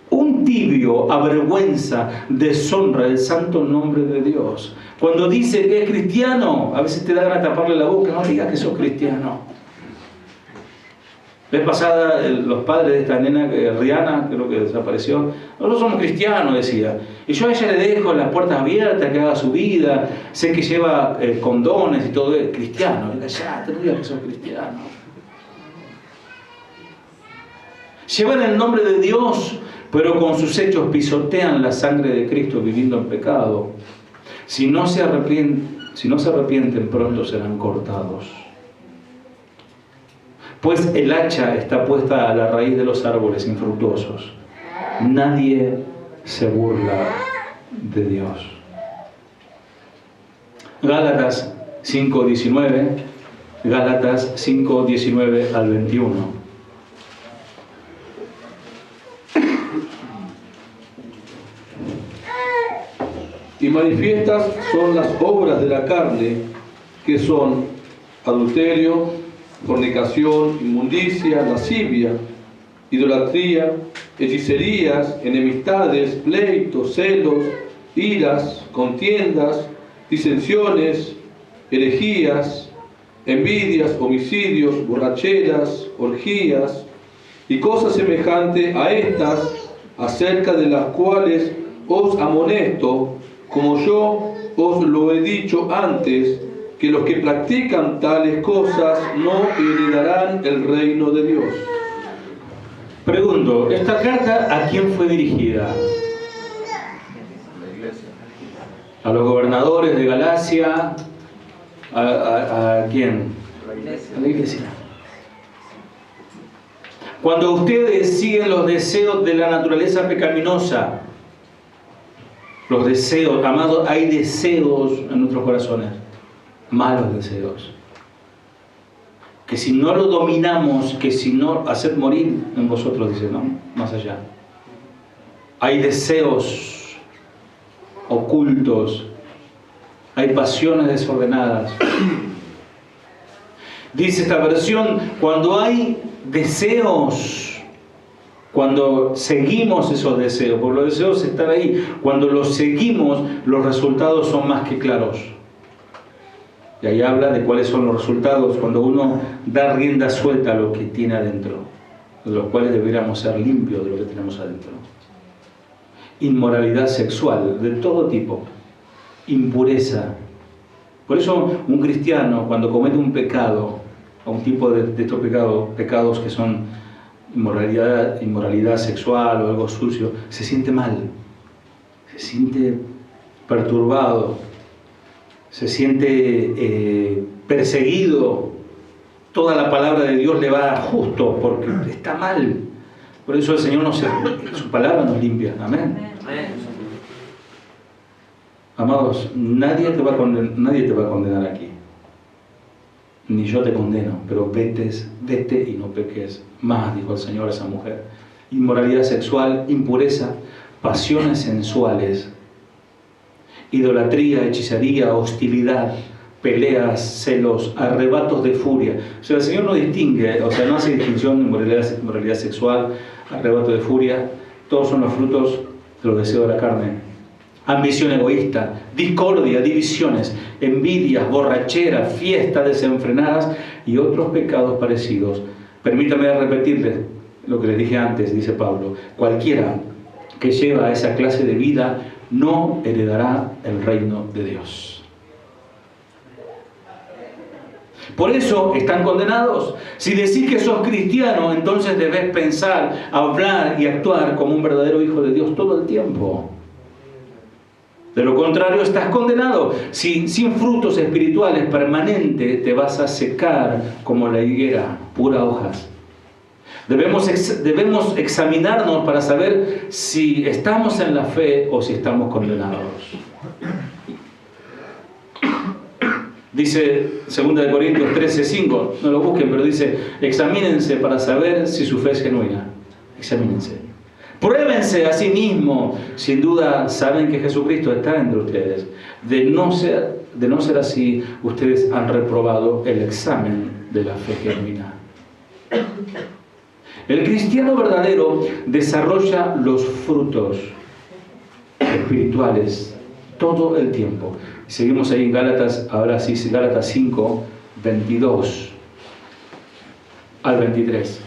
Un tibio avergüenza, deshonra el santo nombre de Dios. Cuando dice que es cristiano, a veces te da ganas de taparle la boca, no digas que sos cristiano. La vez pasada, los padres de esta nena, Rihanna, creo que desapareció, nosotros somos cristianos, decía. Y yo a ella le dejo las puertas abiertas, que haga su vida, sé que lleva condones y todo, cristiano. Y ya, te digas que sos cristiano. Llevan el nombre de Dios, pero con sus hechos pisotean la sangre de Cristo viviendo en pecado. Si no se arrepienten, pronto serán cortados. Pues el hacha está puesta a la raíz de los árboles infructuosos. Nadie se burla de Dios. Gálatas 5:19, Gálatas 5:19 al 21. Y manifiestas son las obras de la carne, que son adulterio, fornicación, inmundicia, lascivia, idolatría, hechicerías, enemistades, pleitos, celos, iras, contiendas, disensiones, herejías, envidias, homicidios, borracheras, orgías y cosas semejantes a estas, acerca de las cuales os amonesto, como yo os lo he dicho antes, que los que practican tales cosas no heredarán el reino de Dios. Pregunto, ¿esta carta a quién fue dirigida? ¿A los gobernadores de Galacia? ¿A quién? A la iglesia. Cuando ustedes siguen los deseos de la naturaleza pecaminosa, los deseos, amados, hay deseos en nuestros corazones, malos deseos, que si no lo dominamos, que si no, haced morir en vosotros, dice, ¿no? Más allá. Hay deseos ocultos, hay pasiones desordenadas. Dice esta versión, cuando hay deseos, cuando seguimos esos deseos, porque los deseos están ahí, cuando los seguimos, los resultados son más que claros. Y ahí habla de cuáles son los resultados cuando uno da rienda suelta a lo que tiene adentro, de los cuales deberíamos ser limpios de lo que tenemos adentro. Inmoralidad sexual, de todo tipo. Impureza. Por eso un cristiano, cuando comete un pecado, o un tipo de estos pecados que son inmoralidad sexual o algo sucio, se siente mal, se siente perturbado, se siente perseguido. Toda la palabra de Dios le va justo porque está mal. Por eso el Señor su palabra nos limpia. Amén. Amados, nadie te va a condenar aquí. Ni yo te condeno, pero vete y no peques más, dijo el Señor a esa mujer. Inmoralidad sexual, impureza, pasiones sensuales, idolatría, hechicería, hostilidad, peleas, celos, arrebatos de furia. O sea, el Señor no distingue, o sea, no hace distinción en moralidad sexual, arrebato de furia. Todos son los frutos de los deseos de la carne. Ambición egoísta, discordia, divisiones, envidias, borracheras, fiestas desenfrenadas y otros pecados parecidos. Permítame repetirles lo que les dije antes, dice Pablo. Cualquiera que lleva a esa clase de vida no heredará el reino de Dios. Por eso están condenados. Si decís que sos cristiano, entonces debes pensar, hablar y actuar como un verdadero hijo de Dios todo el tiempo. De lo contrario, estás condenado. Si sin frutos espirituales permanentes te vas a secar como la higuera, puras hojas. Debemos examinarnos para saber si estamos en la fe o si estamos condenados. Dice 2 Corintios 13:5, no lo busquen, pero dice, examínense para saber si su fe es genuina. Examínense. Pruébense a sí mismos. Sin duda saben que Jesucristo está entre ustedes. De no ser así, ustedes han reprobado el examen de la fe genuina. El cristiano verdadero desarrolla los frutos espirituales todo el tiempo. Seguimos ahí en Gálatas, ahora sí, Gálatas 5, 22 al 23.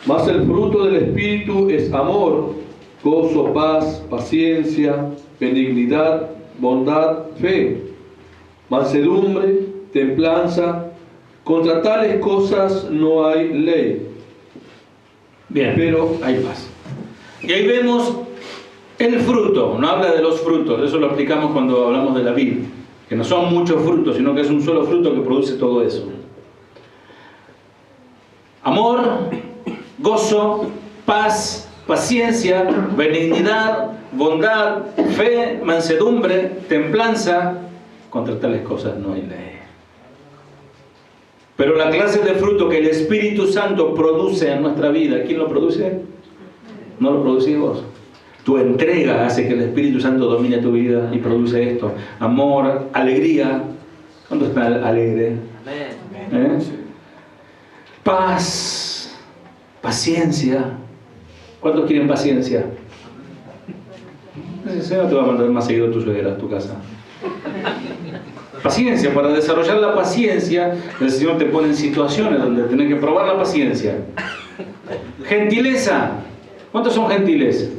Mas el fruto del Espíritu es amor, gozo, paz, paciencia, benignidad, bondad, fe, mansedumbre, templanza. Contra tales cosas no hay ley. Bien, Pero hay paz. Y ahí vemos el fruto, no habla de los frutos, eso lo explicamos cuando hablamos de la vid, que no son muchos frutos, sino que es un solo fruto que produce todo eso. Amor, gozo, paz, paciencia, benignidad, bondad, fe, mansedumbre, templanza. Contra tales cosas no hay ley. Pero la clase de fruto que el Espíritu Santo produce en nuestra vida, ¿quién lo produce? No lo producís vos. Tu entrega hace que el Espíritu Santo domine tu vida y produce esto. Amor, alegría. ¿Cuánto está alegre? Amén. Paz, paciencia. ¿Cuántos quieren paciencia? El Señor te va a mandar más seguido tu suegra a tu casa. Paciencia, para desarrollar la paciencia, el Señor te pone en situaciones donde tenés que probar la paciencia. Gentileza. ¿Cuántos son gentiles?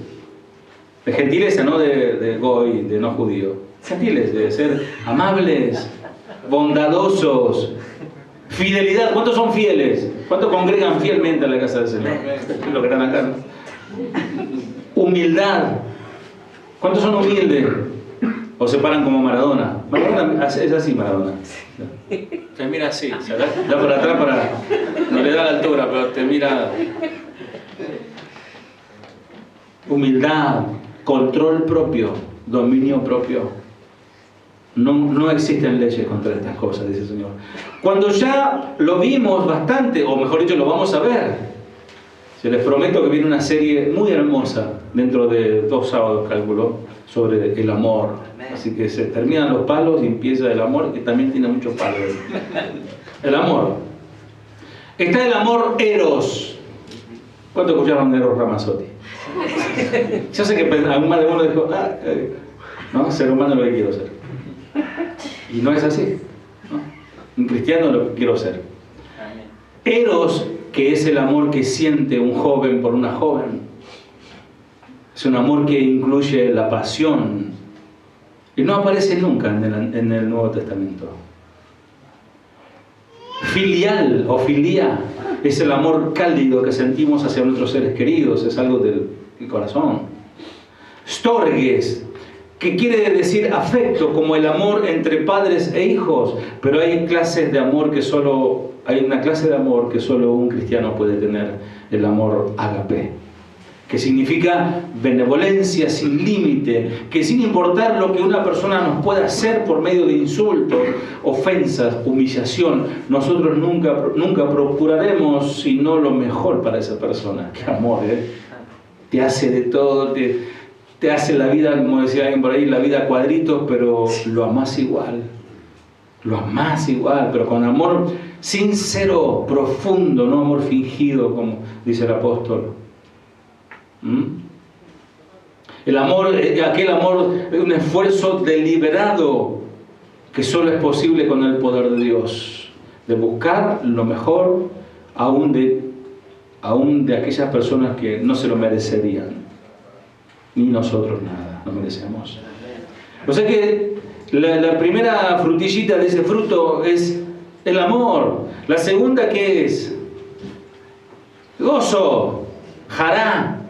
De gentileza, no de goy, de no judío. Gentiles, de ser amables, bondadosos. Fidelidad. ¿Cuántos son fieles? ¿Cuántos congregan fielmente a la casa del Señor? Los que están acá. Humildad. ¿Cuántos son humildes? O se paran como Maradona. Maradona es así, Maradona. Te mira así, se da para atrás para... No le da la altura, pero te mira... Humildad, control propio, dominio propio. No existen leyes contra estas cosas, dice el Señor. Cuando ya lo vimos bastante, o mejor dicho, lo vamos a ver, se les prometo que viene una serie muy hermosa, dentro de 2 sábados, calculo, sobre el amor. Así que se terminan los palos y empieza el amor, que también tiene muchos palos. El amor. Está el amor eros. ¿Cuánto escucharon de Eros Ramazzotti? Yo sé que más de uno dijo, no, ser humano es lo que quiero ser. Y no es así, ¿no? Un cristiano es lo que quiero ser. Eros, que es el amor que siente un joven por una joven. Es un amor que incluye la pasión. Y no aparece nunca en el Nuevo Testamento. Filial o filia es el amor cálido que sentimos hacia nuestros seres queridos, es algo del corazón. Storges, que quiere decir afecto, como el amor entre padres e hijos, pero hay una clase de amor que solo un cristiano puede tener, el amor ágape, que significa benevolencia sin límite, que sin importar lo que una persona nos pueda hacer por medio de insultos, ofensas, humillación, nosotros nunca procuraremos sino lo mejor para esa persona. ¡Qué amor! Te hace de todo, te hace la vida, como decía alguien por ahí, la vida a cuadritos, pero lo amás igual. Lo amás igual, pero con amor sincero, profundo, no amor fingido, como dice el apóstol. El amor, aquel amor, un esfuerzo deliberado que solo es posible con el poder de Dios, de buscar lo mejor aún de aquellas personas que no se lo merecerían, ni nosotros nada, no merecemos. O sea que la primera frutillita de ese fruto es el amor. La segunda, ¿qué es? Gozo, jará.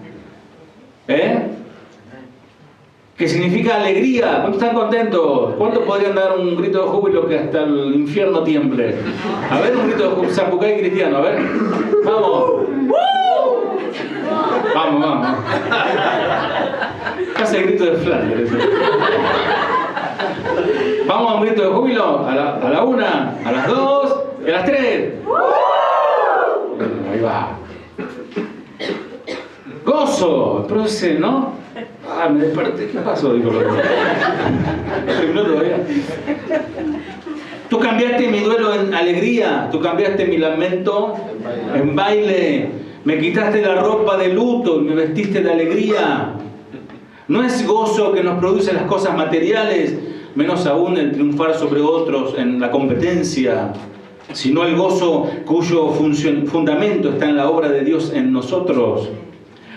Que significa alegría. ¿Cuántos están contentos? ¿Cuántos podrían dar un grito de júbilo que hasta el infierno tiemble? A ver, un grito de júbilo, zapucay cristiano, a ver. Vamos. Vamos. Casi el grito de Flanders. Vamos a un grito de júbilo a la 1, a las 2 y a las 3. Ahí va. Gozo, produce, ¿no? Me desperté, ¿qué pasó? Digo, ¿no terminó todavía? Tú cambiaste mi duelo en alegría, tú cambiaste mi lamento en baile, me quitaste la ropa de luto y me vestiste de alegría. No es gozo que nos produce las cosas materiales, menos aún el triunfar sobre otros en la competencia, sino el gozo cuyo fundamento está en la obra de Dios en nosotros.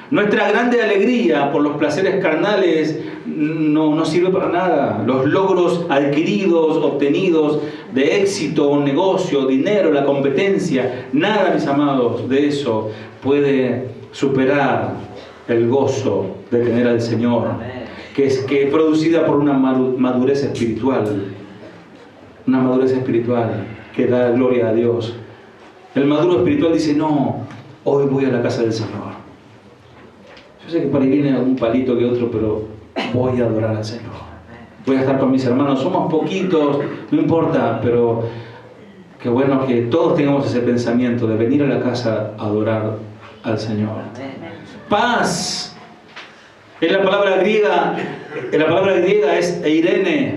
Nuestra grande alegría por los placeres carnales no sirve para nada. Los logros adquiridos, obtenidos de éxito, un negocio, dinero, la competencia, nada, mis amados, de eso puede superar el gozo de tener al Señor, que es producida por una madurez espiritual. Una madurez espiritual que da gloria a Dios. El maduro espiritual dice, no, hoy voy a la casa del Señor. Yo sé que por ahí viene algún palito que otro, pero voy a adorar al Señor. Voy a estar con mis hermanos. Somos poquitos, no importa, pero qué bueno que todos tengamos ese pensamiento de venir a la casa a adorar al Señor. Paz. En la palabra griega es Eirene.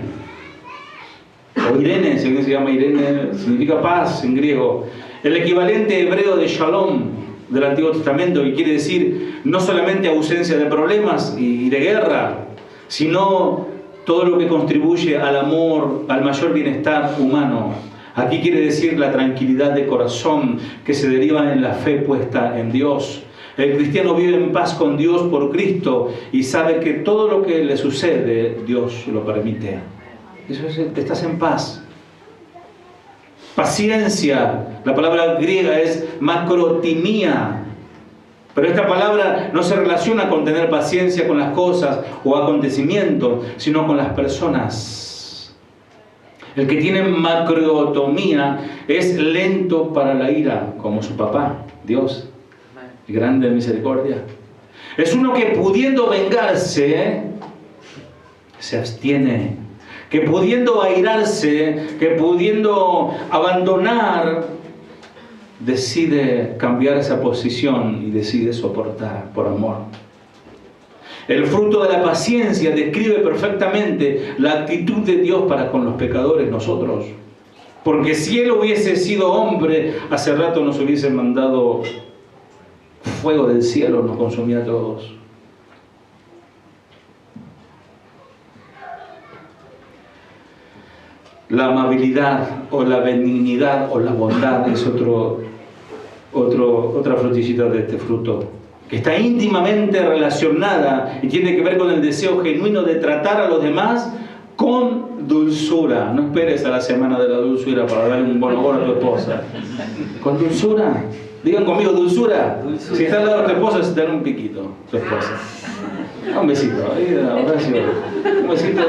O Irene, si alguien se llama Irene, significa paz en griego. El equivalente hebreo de Shalom del Antiguo Testamento, que quiere decir no solamente ausencia de problemas y de guerra, sino todo lo que contribuye al amor, al mayor bienestar humano. Aquí quiere decir la tranquilidad de corazón que se deriva en la fe puesta en Dios. El cristiano vive en paz con Dios por Cristo y sabe que todo lo que le sucede, Dios lo permite. Eso es, estás en paz. Paciencia, la palabra griega es macrotimía, pero esta palabra no se relaciona con tener paciencia con las cosas o acontecimientos, sino con las personas. El que tiene macrotomía es lento para la ira, como su papá, Dios, grande en misericordia. Es uno que pudiendo vengarse, se abstiene. Que pudiendo airarse, que pudiendo abandonar, decide cambiar esa posición y decide soportar por amor. El fruto de la paciencia describe perfectamente la actitud de Dios para con los pecadores, nosotros. Porque si Él hubiese sido hombre, hace rato nos hubiese mandado fuego del cielo, nos consumía a todos. La amabilidad o la benignidad o la bondad es otra frutillita de este fruto, que está íntimamente relacionada y tiene que ver con el deseo genuino de tratar a los demás con dulzura. No esperes a la semana de la dulzura para darle un bonobón a tu esposa. Con dulzura. Digan conmigo, dulzura. Si está al lado de tu esposa, se te da un piquito, tu esposa. Un besito, ahí, Horacio. Un besito.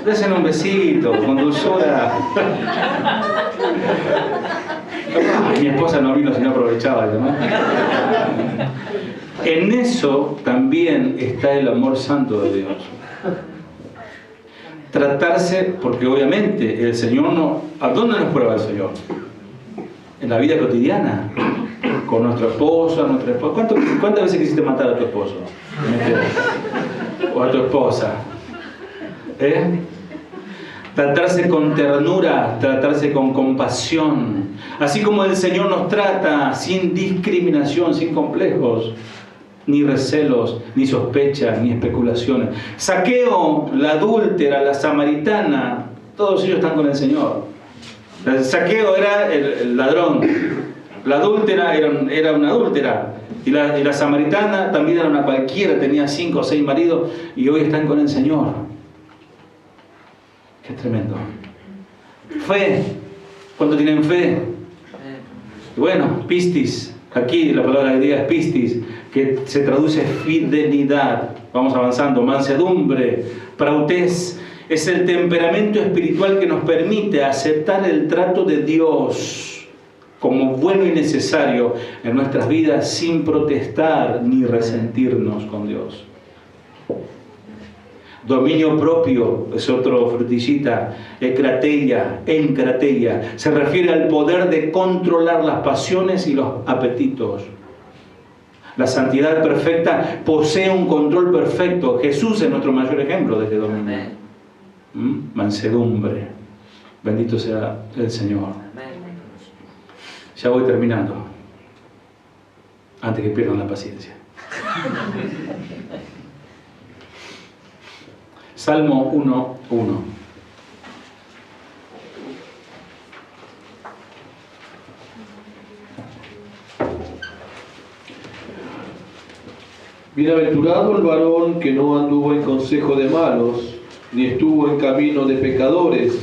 Desen un besito, con dulzura. Ay, mi esposa no vino si no aprovechaba, ¿no? En eso también está el amor santo de Dios. Tratarse, porque obviamente el Señor no... ¿A dónde nos prueba el Señor? En la vida cotidiana. Con nuestra esposa, ¿Cuántas veces quisiste matar a tu esposo? O a tu esposa. Tratarse con ternura, tratarse con compasión. Así como el Señor nos trata sin discriminación, sin complejos, ni recelos, ni sospechas, ni especulaciones. Zaqueo, la adúltera, la samaritana, todos ellos están con el Señor. Zaqueo era el ladrón. La adúltera era una adúltera. Y la samaritana también era una cualquiera, tenía 5 o 6 maridos y hoy están con el Señor. Qué tremendo. Fe. ¿Cuánto tienen fe? Bueno, pistis. Aquí la palabra griega es pistis, que se traduce fidelidad. Vamos avanzando. Mansedumbre, prautez. Es el temperamento espiritual que nos permite aceptar el trato de Dios como bueno y necesario en nuestras vidas sin protestar ni resentirnos con Dios. Dominio propio es otro frutillita. Encrateia. Se refiere al poder de controlar las pasiones y los apetitos. La santidad perfecta posee un control perfecto. Jesús es nuestro mayor ejemplo de este dominio. Mansedumbre. Bendito sea el Señor. Ya voy terminando, antes que pierdan la paciencia. Salmo 1:1. Bienaventurado el varón que no anduvo en consejo de malos, ni estuvo en camino de pecadores,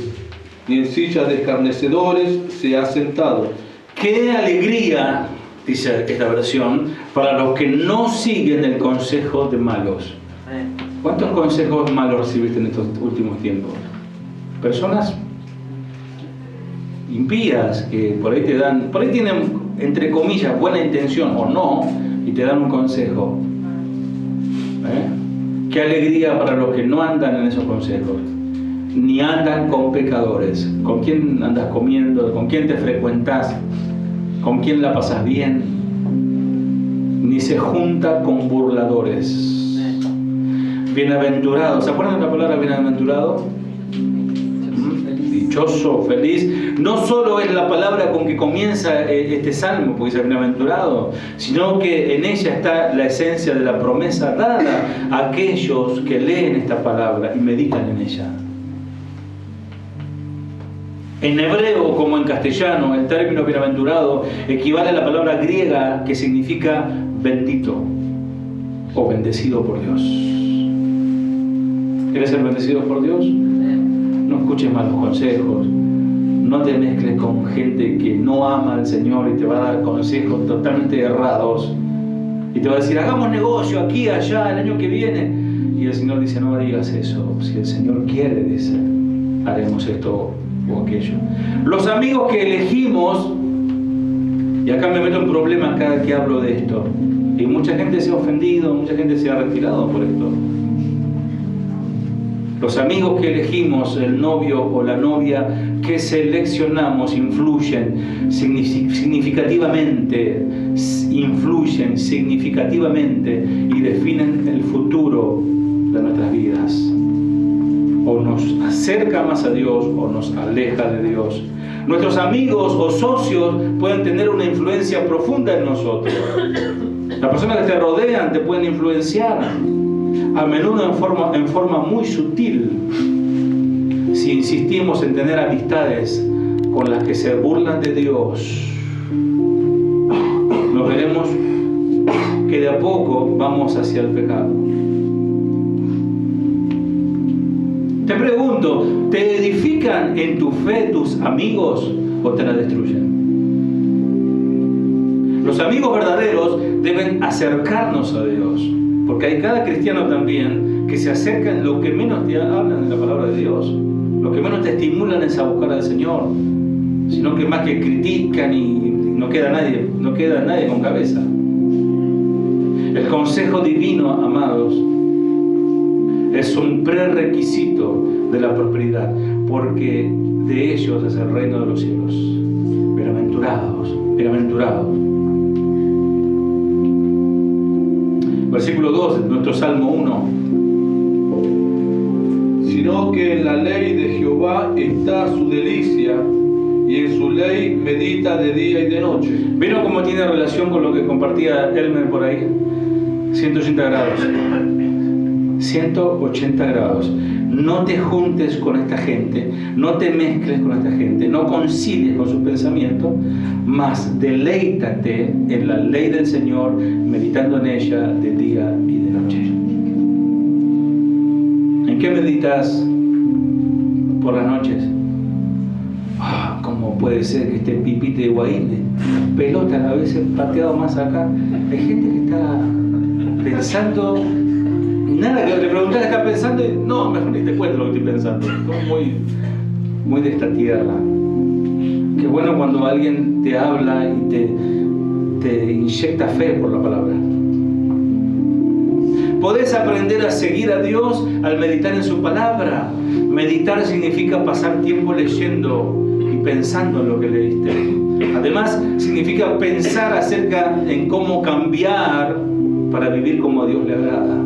ni en silla de escarnecedores se ha sentado. ¡Qué alegría! Dice esta versión, para los que no siguen el consejo de malos. ¿Cuántos consejos malos recibiste en estos últimos tiempos? Personas impías que por ahí tienen, entre comillas, buena intención o no, y te dan un consejo. Qué alegría para los que no andan en esos consejos, ni andan con pecadores. ¿Con quién andas comiendo? ¿Con quién te frecuentás? ¿Con quién la pasas bien? Ni se junta con burladores. Bienaventurado, ¿se acuerdan de la palabra bienaventurado? Dichoso, feliz. No solo es la palabra con que comienza este salmo, porque dice bienaventurado, sino que en ella está la esencia de la promesa dada a aquellos que leen esta palabra y meditan en ella. En hebreo como en castellano, el término bienaventurado equivale a la palabra griega que significa bendito o bendecido por Dios. ¿Quieres ser bendecido por Dios? No escuches malos consejos, no te mezcles con gente que no ama al Señor y te va a dar consejos totalmente errados y te va a decir, hagamos negocio aquí, allá, el año que viene. Y el Señor dice, no digas eso, si el Señor quiere, dice, haremos esto o aquello. Los amigos que elegimos, y acá me meto en problemas cada que hablo de esto, y mucha gente se ha ofendido, mucha gente se ha retirado por esto. Los amigos que elegimos, el novio o la novia que seleccionamos, influyen significativamente y definen el futuro de nuestras vidas. O nos acerca más a Dios o nos aleja de Dios. Nuestros amigos o socios pueden tener una influencia profunda en nosotros. Las personas que te rodean te pueden influenciar, a menudo en forma muy sutil, si insistimos en tener amistades con las que se burlan de Dios. Nos veremos que de a poco vamos hacia el pecado. Te pregunto, ¿te edifican en tu fe tus amigos o te la destruyen? Los amigos verdaderos deben acercarnos a Dios, porque hay cada cristiano también que se acerca en lo que menos te hablan de la palabra de Dios, lo que menos te estimulan es a buscar al Señor, sino que más que critican y no queda nadie con cabeza. El consejo divino, amados, es un prerequisito de la prosperidad, porque de ellos es el reino de los cielos. Bienaventurados, bienaventurados. Versículo 2 de nuestro Salmo 1. Sino que en la ley de Jehová está su delicia, y en su ley medita de día y de noche. ¿Vieron cómo tiene relación con lo que compartía Elmer por ahí? 180 grados. 180 grados. No te juntes con esta gente, no te mezcles con esta gente, no concilies con sus pensamientos, mas deleítate en la ley del Señor, meditando en ella de día y de noche. ¿En qué meditas por las noches? ¿Cómo puede ser que este pipite de Guaín, pelota a veces pateado más acá? Hay gente que está pensando nada, que le preguntás qué está pensando y no, mejor ni te cuento lo que estoy pensando. Estoy muy de esta tierra. Qué bueno cuando alguien te habla y te inyecta fe por la palabra. Podés aprender a seguir a Dios al meditar en su palabra. Meditar significa pasar tiempo leyendo y pensando en lo que leíste. Además, significa pensar acerca en cómo cambiar para vivir como a Dios le agrada.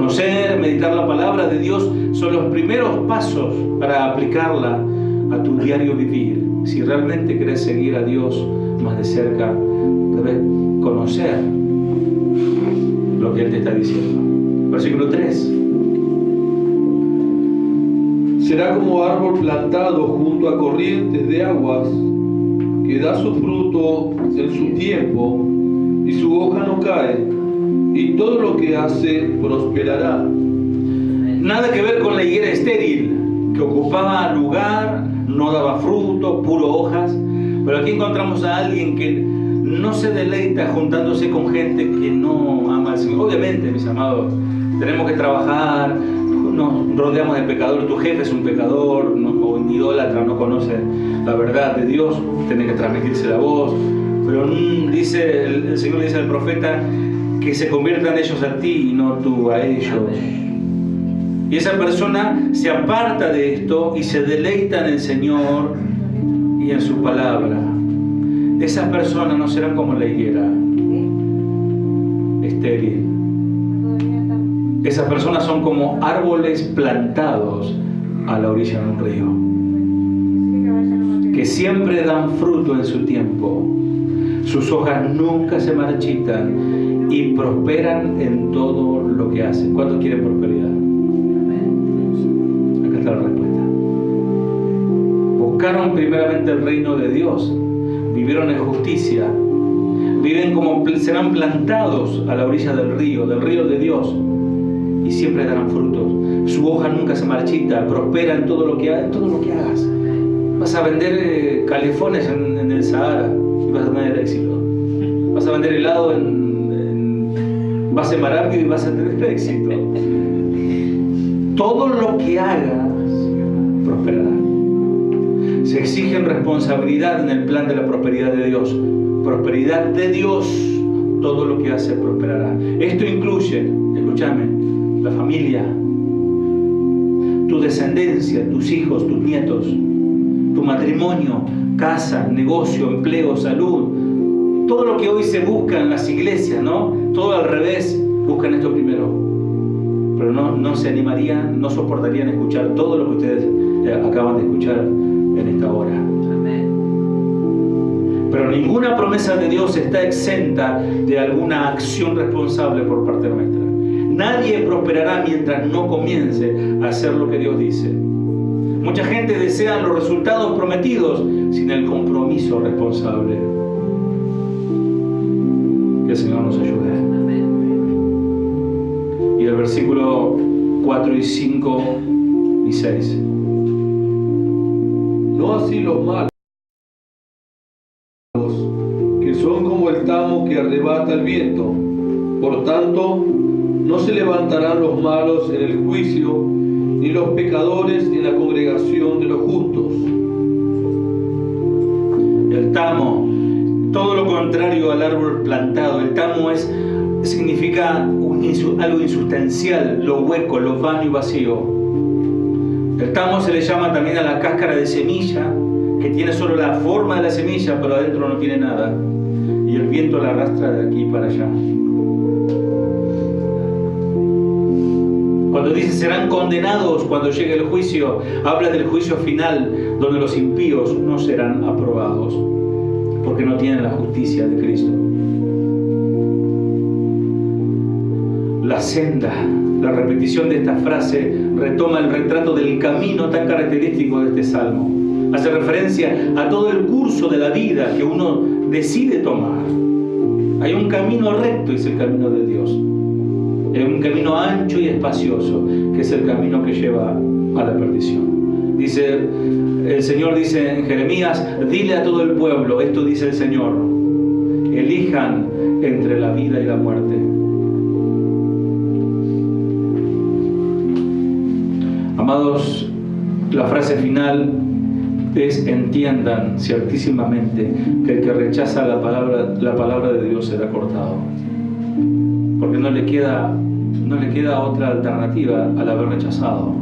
Conocer, meditar la palabra de Dios son los primeros pasos para aplicarla a tu diario vivir. Si realmente querés seguir a Dios más de cerca, debes conocer lo que Él te está diciendo. Versículo 3. Será como árbol plantado junto a corrientes de aguas, que da su fruto en su tiempo, y su hoja no cae, y todo lo que hace prosperará. Nada que ver con la higuera estéril, que ocupaba lugar, no daba fruto, puro hojas. Pero aquí encontramos a alguien que no se deleita juntándose con gente que no ama al Señor. Obviamente, mis amados, tenemos que trabajar, nos rodeamos de pecadores. Tu jefe es un pecador, o un idólatra, no conoce la verdad de Dios, tenés que transmitírsela a vos. Pero dice el Señor le dice al profeta que se conviertan ellos a ti y no tú a ellos. Y esa persona se aparta de esto y se deleita en el Señor y en su palabra. Esas personas no serán como la higuera estéril. Esas personas son como árboles plantados a la orilla de un río, que siempre dan fruto en su tiempo. Sus hojas nunca se marchitan y prosperan en todo lo que hacen. ¿Cuántos quieren prosperidad? Acá está la respuesta. Buscaron primeramente el reino de Dios, vivieron en justicia, viven como serán plantados a la orilla del río de Dios, y siempre darán frutos. Su hoja nunca se marchita, prospera en todo lo que hagas. Vas a vender calefones en el Sahara y vas a tener éxito. Vas a vender helado vas a sembrar y vas a tener éxito. Todo lo que hagas prosperará. Se exigen responsabilidad en el plan de la prosperidad de Dios. Prosperidad de Dios, todo lo que hace prosperará. Esto incluye, escúchame, la familia, tu descendencia, tus hijos, tus nietos, tu matrimonio, casa, negocio, empleo, salud. Todo lo que hoy se busca en las iglesias, ¿no? Todo al revés, buscan esto primero. Pero no se animarían, no soportarían escuchar todo lo que ustedes acaban de escuchar en esta hora. Amén. Pero ninguna promesa de Dios está exenta de alguna acción responsable por parte nuestra. Nadie prosperará mientras no comience a hacer lo que Dios dice. Mucha gente desea los resultados prometidos sin el compromiso responsable. Que el Señor nos ayude. Amén. Y el versículo 4 y 5 y 6. No así los malos, que son como el tamo que arrebata el viento. Por tanto, no se levantarán los malos en el juicio, ni los pecadores en la congregación de los justos. El tamo, todo lo contrario al árbol plantado. El tamo significa algo insustancial, lo hueco, lo vano y vacío. El tamo se le llama también a la cáscara de semilla, que tiene solo la forma de la semilla, pero adentro no tiene nada. Y el viento la arrastra de aquí para allá. Cuando dice serán condenados cuando llegue el juicio, habla del juicio final, donde los impíos no serán aprobados, porque no tienen la justicia de Cristo. La senda, la repetición de esta frase retoma el retrato del camino tan característico de este salmo. Hace referencia a todo el curso de la vida que uno decide tomar. Hay un camino recto y es el camino de Dios. Hay un camino ancho y espacioso que es el camino que lleva a la perdición. El Señor dice en Jeremías, dile a todo el pueblo, esto dice el Señor, elijan entre la vida y la muerte. Amados, la frase final es: entiendan ciertísimamente que el que rechaza la palabra de Dios será cortado. Porque no le queda otra alternativa al haber rechazado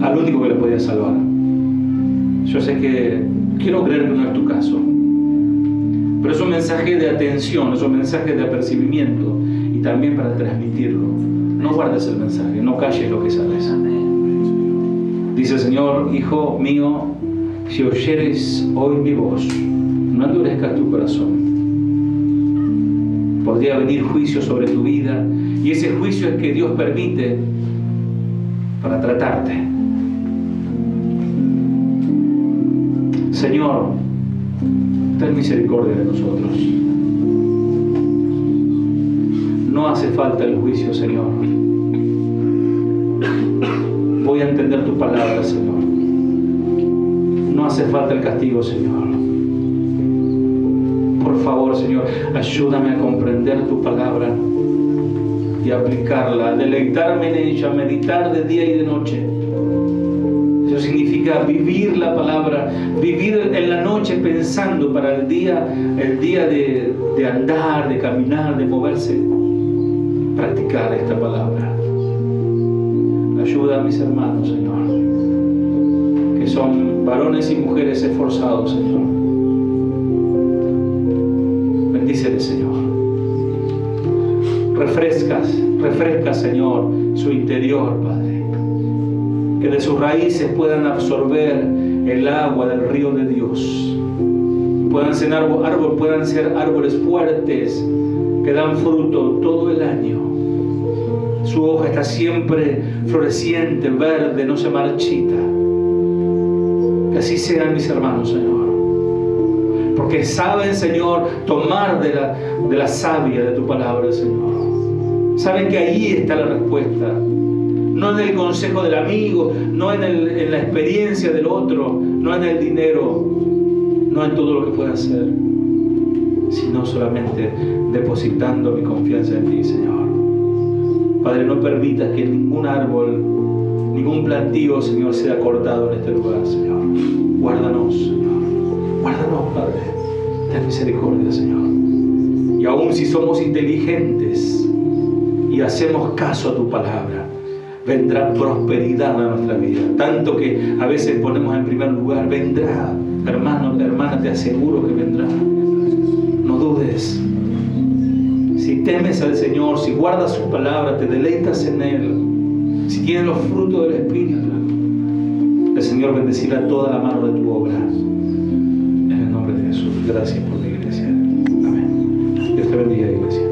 al único que le podía salvar. Yo sé que quiero creer que no es tu caso, Pero es un mensaje de atención, es un mensaje de apercibimiento y también para transmitirlo. No guardes el mensaje, no calles lo que sabes. Dice el Señor: hijo mío, si oyeres hoy mi voz, no endurezcas tu corazón. Podría venir juicio sobre tu vida, y ese juicio es que Dios permite para tratarte. Señor, ten misericordia de nosotros. No hace falta el juicio, Señor. Voy a entender tu palabra, Señor. No hace falta el castigo, Señor. Por favor, Señor, ayúdame a comprender tu palabra y aplicarla, a deleitarme en ella, a meditar de día y de noche. Eso significa vivir la palabra, vivir en la noche pensando para el día de andar, de caminar, de moverse, practicar esta palabra. Ayuda a mis hermanos, Señor, que son varones y mujeres esforzados, Señor. Bendícele, Señor. Refresca, Señor, su interior, Padre. Que de sus raíces puedan absorber el agua del río de Dios. Puedan ser árboles fuertes que dan fruto todo el año. Su hoja está siempre floreciente, verde, no se marchita. Que así sean mis hermanos, Señor. Porque saben, Señor, tomar de la savia de tu palabra, Señor. Saben que ahí está la respuesta. No en el consejo del amigo, no en la experiencia del otro, no en el dinero, no en todo lo que pueda hacer, sino solamente depositando mi confianza en ti, Señor. Padre, no permitas que ningún árbol, ningún plantío, Señor, sea cortado en este lugar, Señor. Guárdanos, Señor. Guárdanos, Padre. Ten misericordia, Señor. Y aun si somos inteligentes y hacemos caso a tu palabra, vendrá prosperidad a nuestra vida. Tanto que a veces ponemos en primer lugar, vendrá. Hermano, hermana, te aseguro que vendrá. No dudes. Si temes al Señor, si guardas su palabra, te deleitas en Él, si tienes los frutos del Espíritu, el Señor bendecirá toda la mano de tu obra. En el nombre de Jesús. Gracias por la iglesia. Amén. Dios te bendiga, iglesia.